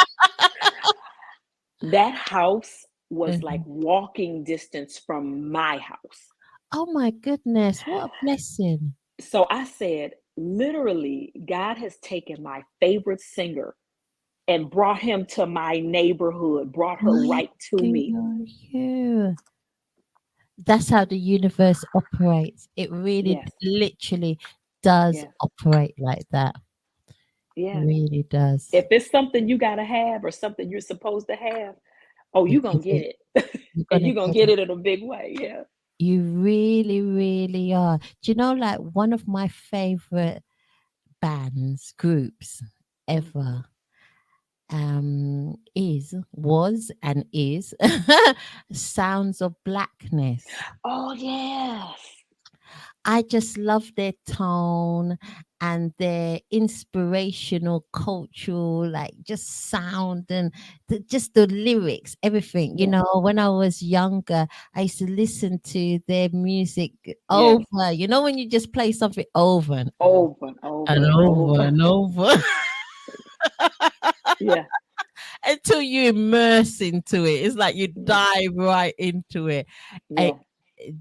That house was like walking distance from my house. Oh my goodness, what a blessing. So I said, literally, God has taken my favorite singer and brought him to my neighborhood, brought her My right to me. you. That's how the universe operates. It really Yes, literally does yes, operate like that. yeah. Really does. If it's something you gotta have or something you're supposed to have, oh, You you're gonna give get it. it. You're And gonna you're gonna get get it. it in a big way. Yeah. You really, really are. Do you know, like one of my favorite bands, groups Mhm. ever, was and is Sounds of Blackness. Oh, yes. I just love their tone and their inspirational, cultural, like just sound and just the lyrics, everything. You Yeah. know, when I was younger, I used to listen to their music Yes. over. You know, when you just play something over Over and over and and over over. and over Yeah. until you immerse into it. It's like you Yeah. dive right into it. I,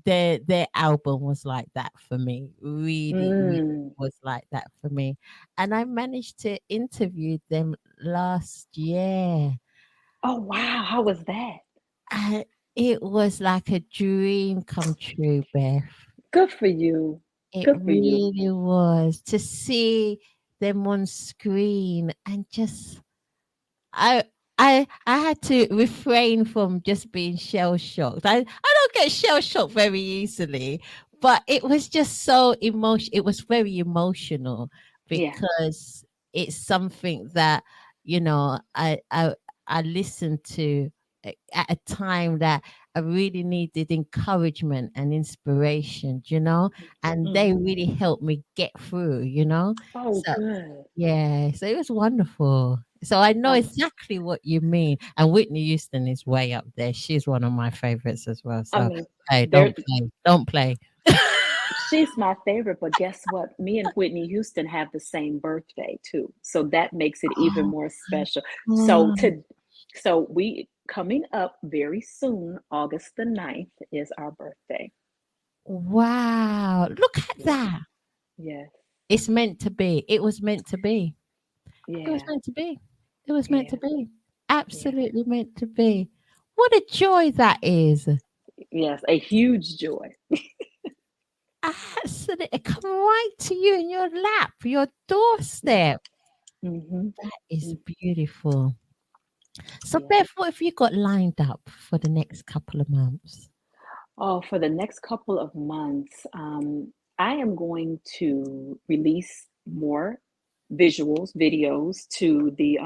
Yeah. their album was like that for me. Really, really Mm. was like that for me. And I managed to interview them last year. Oh, wow. How was that? And it was like a dream come true, Beth. Good for you. It Good for you. really was to see them on screen and just I I had to refrain from just being shell shocked. I don't get shell shocked very easily, but it was just so emotion. It was very emotional Yeah. because it's something that you know I listened to at a time that I really needed encouragement and inspiration. You know, and they Mhm. really helped me get through. You know, Oh, so good. yeah, so it was wonderful. So I know Oh, exactly what you mean. And Whitney Houston is way up there. She's one of my favorites as well. I So mean, hey, there don't play. she's my favorite, but guess what? Me and Whitney Houston have the same birthday too. So that makes it even Oh more my special. So God. we coming up very soon, August the 9th is our birthday. Wow. Look at Yeah. that. Yes. It's meant to be. It was meant to be. It was Yeah. meant to be. It was meant to Yeah. be. Yeah. Absolutely meant to be. What a joy that is. Yes. A huge joy. Absolutely. Come right to you in your lap, your Yeah. doorstep. Hmm. That is beautiful. So, Yeah. Beth, what have you got lined up for the next couple of months? Oh, for the next couple of months, I am going to release more videos to the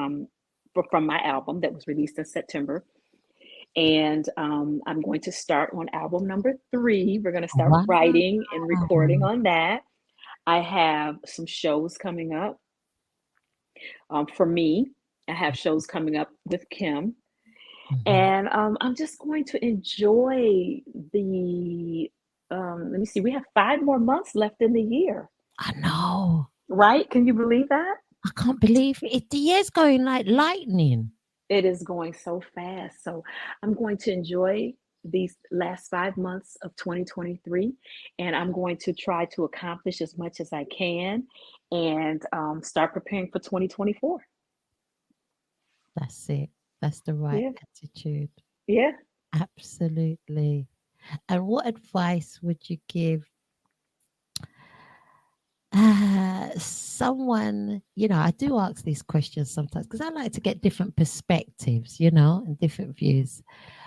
from my album that was released in September. And I'm going to start on album number 3. We're going to start Wow. writing and recording on that. I have some shows coming up for me. I have shows coming up with Kim. Mhm. And I'm just going to enjoy the, let me see, we have 5 more months left in the year, I know. right? Can you believe that? I can't believe it. The year's going like lightning. It is going so fast. So I'm going to enjoy. these last 5 months of 2023, and I'm going to try to accomplish as much as I can and start preparing for 2024. That's it. That's the right Yeah, attitude. yeah. Absolutely. And what advice would you give someone, I do ask these questions sometimes because I like to get different perspectives, and different views.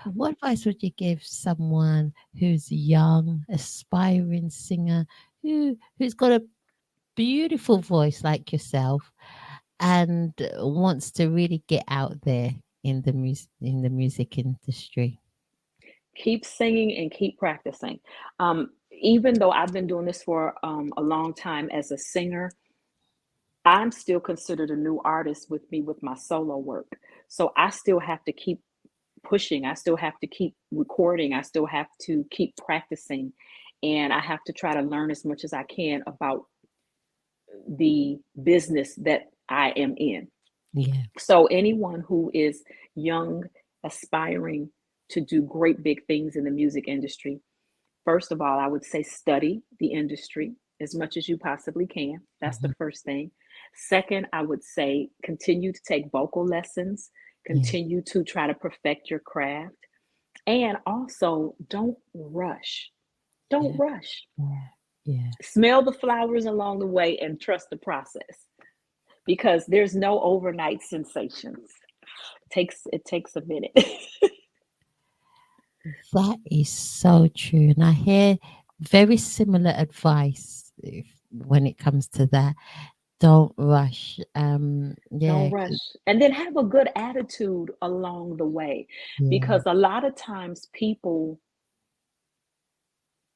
Mhm. What advice would you give someone who's young, aspiring singer, who's got a beautiful voice like yourself and wants to really get out there in the music industry? Keep singing and keep practicing. Even though I've been doing this for a long time as a singer, I'm still considered a new artist with me with my solo work. So I still have to keep pushing. I still have to keep recording. I still have to keep practicing. And I have to try to learn as much as I can about the business that I am in. Yeah. So, anyone who is young, aspiring to do great big things in the music industry, first of all, I would say study the industry as much as you possibly can. That's the Mhm. first thing. Second, I would say continue to take vocal lessons, Yeah. continue to try to perfect your craft, and also don't rush. Don't Yeah. rush. Yeah. Yeah. Smell the flowers along the way and trust the process because there's no overnight sensations. It takes a minute. That is so true. And I hear very similar advice when it comes to that. Don't rush. Don't Yeah. rush. And then have a good attitude along the way Yeah. because a lot of times people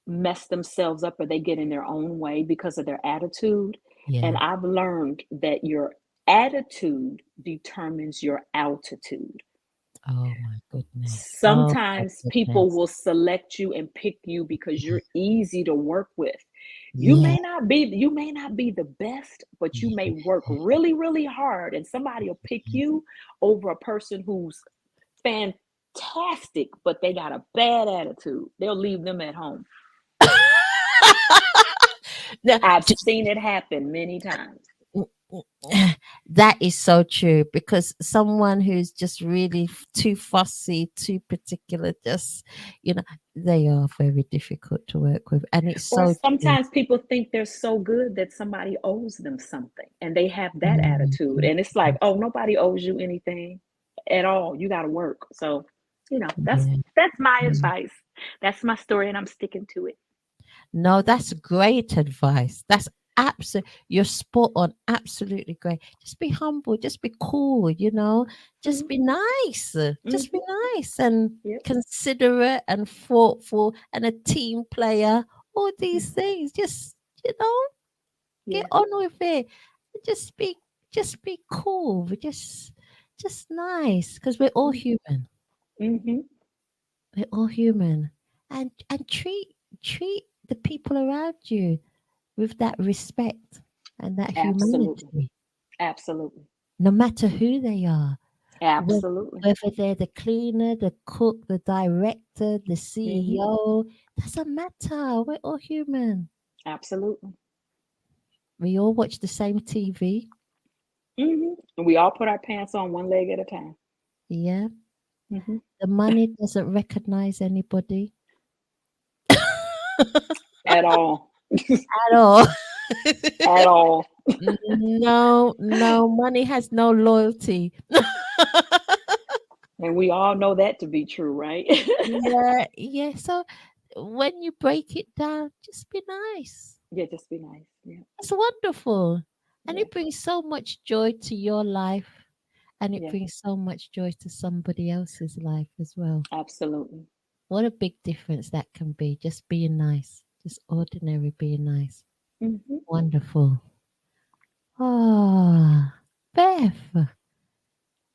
mess themselves up or they get in their own way because of their attitude. And Yeah. I've learned that your attitude determines your altitude. Oh my goodness. Oh my Sometimes people goodness. will select you and pick you because Yeah. you're easy to work with. Yeah. You may not be the best, but you may Yeah. work really, really hard and somebody will pick you over a person who's fantastic, but they got a bad attitude. They'll leave them at home. Yeah. I've seen it happen many times. That is so true because someone who's just really too fussy, too particular, just, you know, they are very difficult to work with. And it's Or so true. sometimes people think they're so good that somebody owes them something and they have that Mm, attitude. And it's like, oh, nobody owes you anything at all. You got to work. So, yeah, that's my yeah. advice. That's my story and I'm sticking to it. No, that's great advice. That's absolutely, you're spot on. Absolutely great. Just be humble, just be cool, just Hmm. be nice. Just be Hmm. nice and Yep. considerate and thoughtful and a team player. All these things. Just, you know, get Yeah. on with it. Just be just be cool. Just nice. Because we're all human. Hmm. We're all human. And treat the people around you with that respect and that Absolutely. humanity, Absolutely. no matter who they are, whe- Absolutely. whether they're the cleaner, the cook, the director, the Hmm. CEO, doesn't matter. We're all human. Absolutely. We all watch the same TV. And we all put our pants on one leg at a time. Yeah. Hmm. The money doesn't recognize anybody At all. at all. At all. No, no, money has no loyalty. And we all know that to be true, right? Yeah, yeah. So when you break it down, just be nice. Yeah, just be nice. Yeah. It's wonderful. And Yeah. it brings so much joy to your life and it Yeah. brings so much joy to somebody else's life as well. Absolutely. What a big difference that can be. Just being nice, just ordinary being nice. Hmm. Wonderful. Ah, Beth,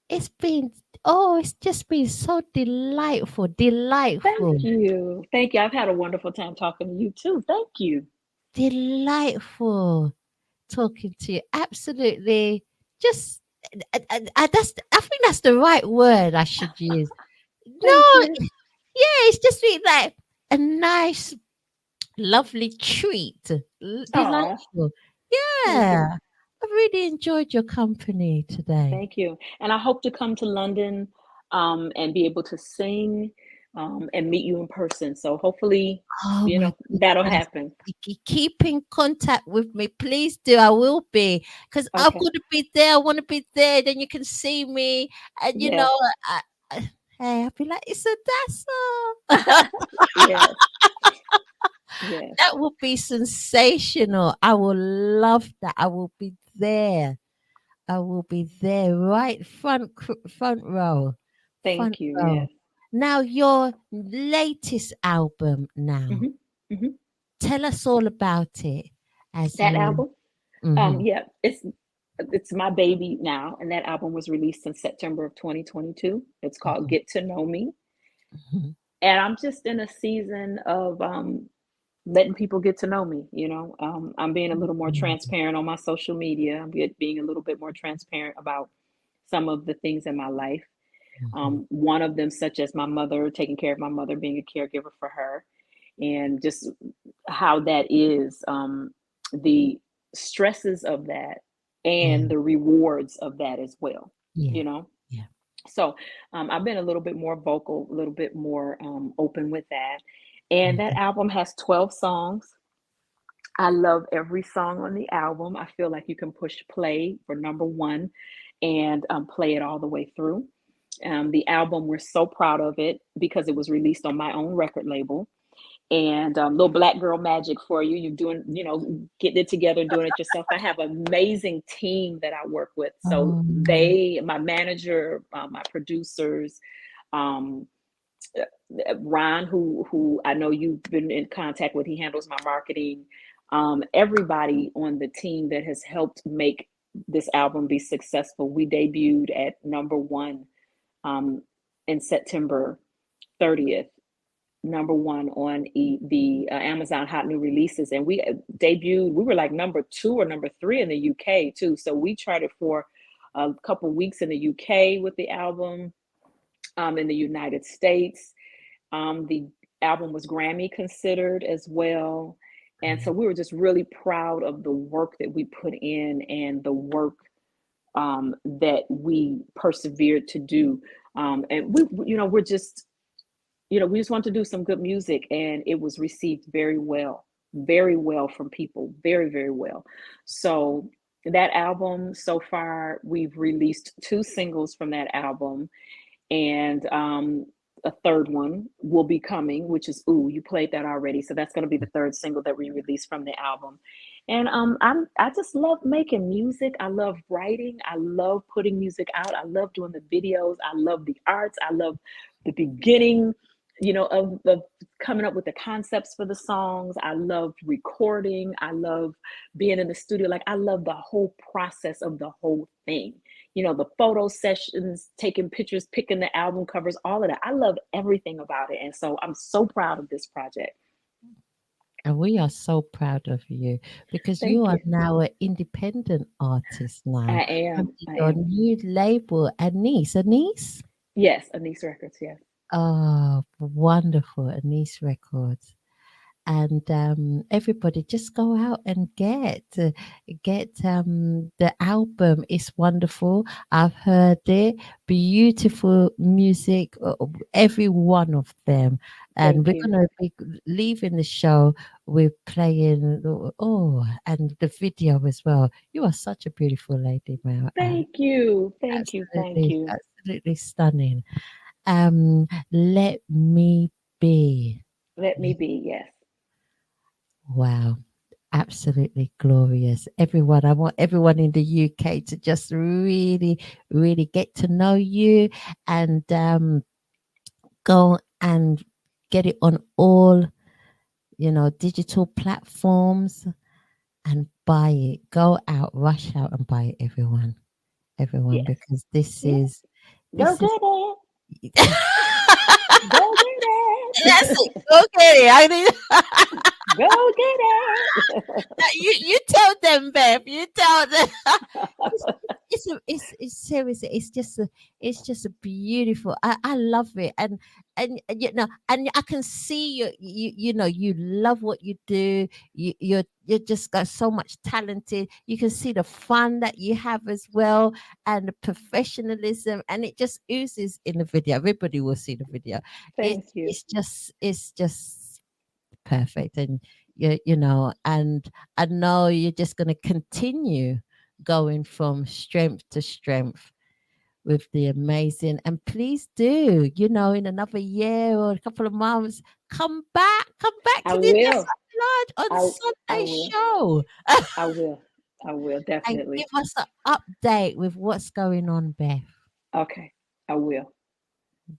it's been, it's just been so delightful, Thank delightful, you. Thank you. I've had a wonderful time talking to you too. Thank you. delightful talking to you. Absolutely. Just, I think that's the right word I should use. Thank No, you. Yeah, it's just really like a nice, lovely treat. Oh, Delightful. thank Yeah. you. I really enjoyed your company today. Thank you. And I hope to come to London and be able to sing and meet you in person. So hopefully, Oh my that'll goodness. happen. Keep in contact with me. Please do. I will be. Because I'm Okay. going to be there. I want to be there. Then you can see me. And, Yes. hey, I'll be like, it's Adassah. Yes. Yes. That will be sensational. I will love that. I will be there. I will be there, right front row, front Thank you. row. Yes. Now your latest album. Now, Hmm. Hmm. tell us all about it. As That we, album. hmm Yeah, it's my baby now, and that album was released in September of 2022. It's called Get to Know Me, hmm and I'm just in a season of letting people get to know me. I'm being a little more transparent on my social media. Being a little bit more transparent about some of the things in my life. One of them, such as my mother, taking care of my mother, being a caregiver for her, and just how that is, the stresses of that yeah, and the rewards of that as well. yeah, You know, yeah, so I've been a little bit more vocal, a little bit more open with that. And that mhm, album has 12 songs. I love every song on the album. I feel like you can push play for number one and play it all the way through. The album, we're so proud of it because it was released on my own record label. And little black girl magic for you. You're doing, getting it together, doing it yourself. I have an amazing team that I work with. So um, my manager, my producers, um, Ron, who I know you've been in contact with, he handles my marketing. Everybody on the team that has helped make this album be successful. We debuted at number one um, in September 30th, number one on the Amazon Hot New Releases, and we debuted. We were like number two or number three in the UK too. So we charted for a couple weeks in the UK with the album. In the United States, the album was Grammy considered as well. And so we were just really proud of the work that we put in and the work that we persevered to do. And we're just, we just want to do some good music, and it was received very well from people, very, very well. So that album, so far, we've released two singles from that album, and a third one will be coming, which is "Ooh." You played that already, so that's going to be the third single that we release from the album. And I just love making music. I love writing. I love putting music out. I love doing the videos. I love the arts. I love the beginning, of coming up with the concepts for the songs. I love recording. I love being in the studio. Like, I love the whole process of the whole thing. The photo sessions, taking pictures, picking the album covers, all of that. I love everything about it. And so I'm so proud of this project. and we are so proud of you because you Thank are you. now an independent artist now. I am. Under I your am. new label, Anise. Anise? Yes, Anise Records. Yes. Oh, wonderful. Anise Records. And everybody just go out and get the album. It's wonderful. I've heard it. Beautiful music, every one of them. And Thank we're you. gonna be leaving the show with playing, and the video as well. You are such a beautiful lady, Mel. Thank you. Thank you. Thank Absolutely, you. absolutely stunning. Let me be. Let me be. Yes. Wow, absolutely glorious. Everyone, I want everyone in the UK to just really, really get to know you and go and get it on all, digital platforms and buy it. Go out, rush out and buy it, everyone, Yes. because this Yes. is, Go this get is. it. Go get That's it. it. Okay, I need. Go get it. You tell them, Beth. You tell them. It's seriously. It's just a beautiful. I love it, and and I can see you love what you do. You're just got so much talented. You can see the fun that you have as well, and the professionalism, and it just oozes in the video. Everybody will see the video. Thank you. It's just perfect, and and I know you're just going to continue going from strength to strength with the amazing. And please do, in another year or a couple of months, come back to the Adassah Blood on Sunday show. I will definitely. And give us an update with what's going on, Beth. Okay, I will.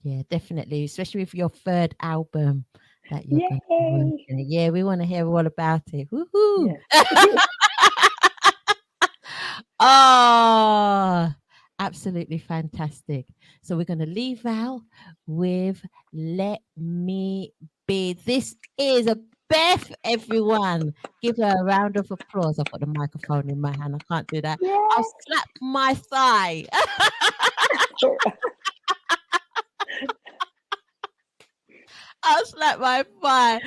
Yeah, definitely, especially with your third album that you're going to work on. Yeah, we want to hear all about it. Woohoo! Yes. Oh, absolutely fantastic. So we're going to leave out with Let Me Be. This is a Beth, everyone. Give her a round of applause. I've got the microphone in my hand. I can't do that. Yes. I'll slap my thigh. I'll slap my thigh.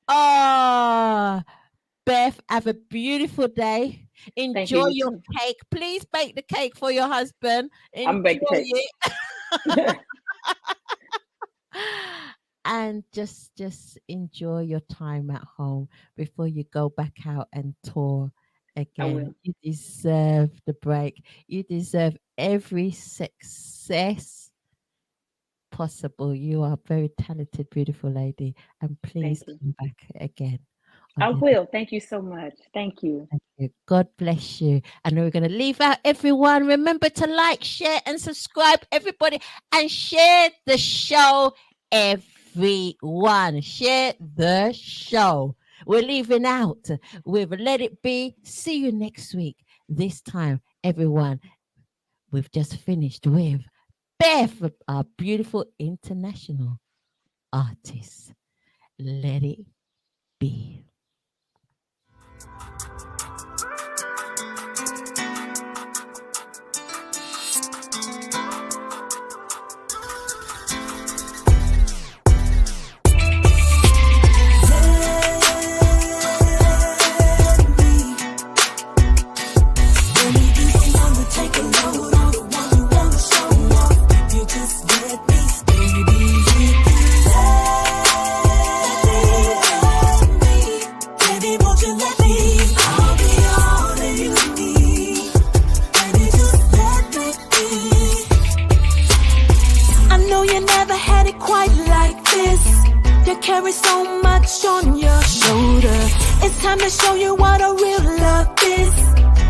Oh, Beth, have a beautiful day. Enjoy your cake. Please bake the cake for your husband. I'm baking cake. And just enjoy your time at home before you go back out and tour again. You deserve the break. You deserve every success possible. You are a very talented, beautiful lady. And please come back again. I will. Thank you so much. Thank you. Thank you. God bless you. And we're going to leave out everyone. Remember to like, share, and subscribe, everybody. And share the show, everyone. Share the show. We're leaving out with Let It Be. See you next week. This time, everyone, we've just finished with Beth, our beautiful international artist. Let it be. Carry so much on your shoulder. It's time to show you what a real love is.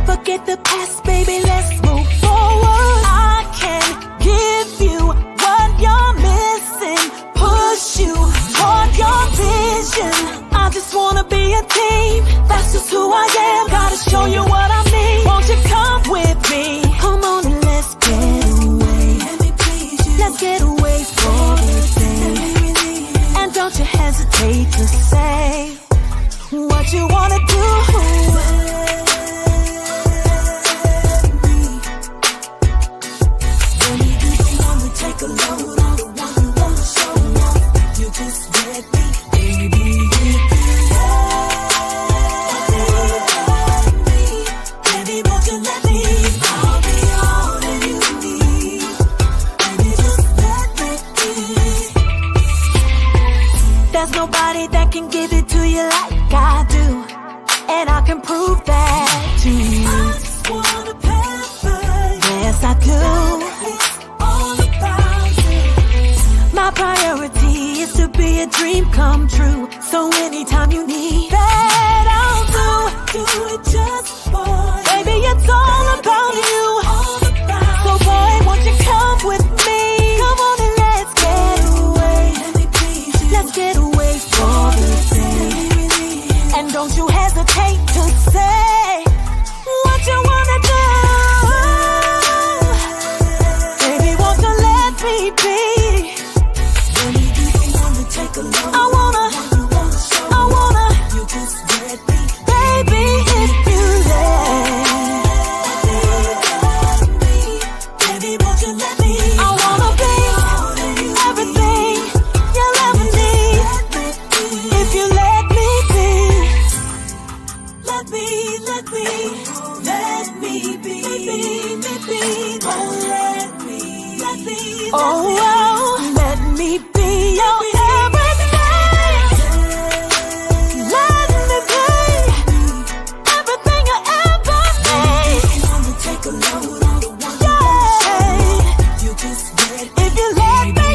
Forget the past, baby, let's move forward. I can give you what you're missing, push you toward your vision. I just wanna be a team, that's just who I am. Gotta show you what I mean. Won't you come with me? Come on and let's get away. Let me please you. Let's get away for the day. Don't you hesitate to say what you wanna do. When you do the one to take a load on, the one you wanna show off, you just let me, baby. Baby, won't you let me? I'll be all that you need. Baby, just let me be. There's nobody that can give it to you like I do, and I can prove that to you. I just wanna pamper you. Yes, I do. It's all about you. My priority is to be a dream come true. So anytime you need that, I'll do it just for you. Baby, it's all about you. So boy, won't you come with me? Come on and let's get away. Let's get away for the day. And don't you hesitate to say what you wanna do. Baby, won't you let me be? I wanna, you just Oh, let me be your everything. Let me be everything I ever need. Take a load on the one. Yeah. If you let me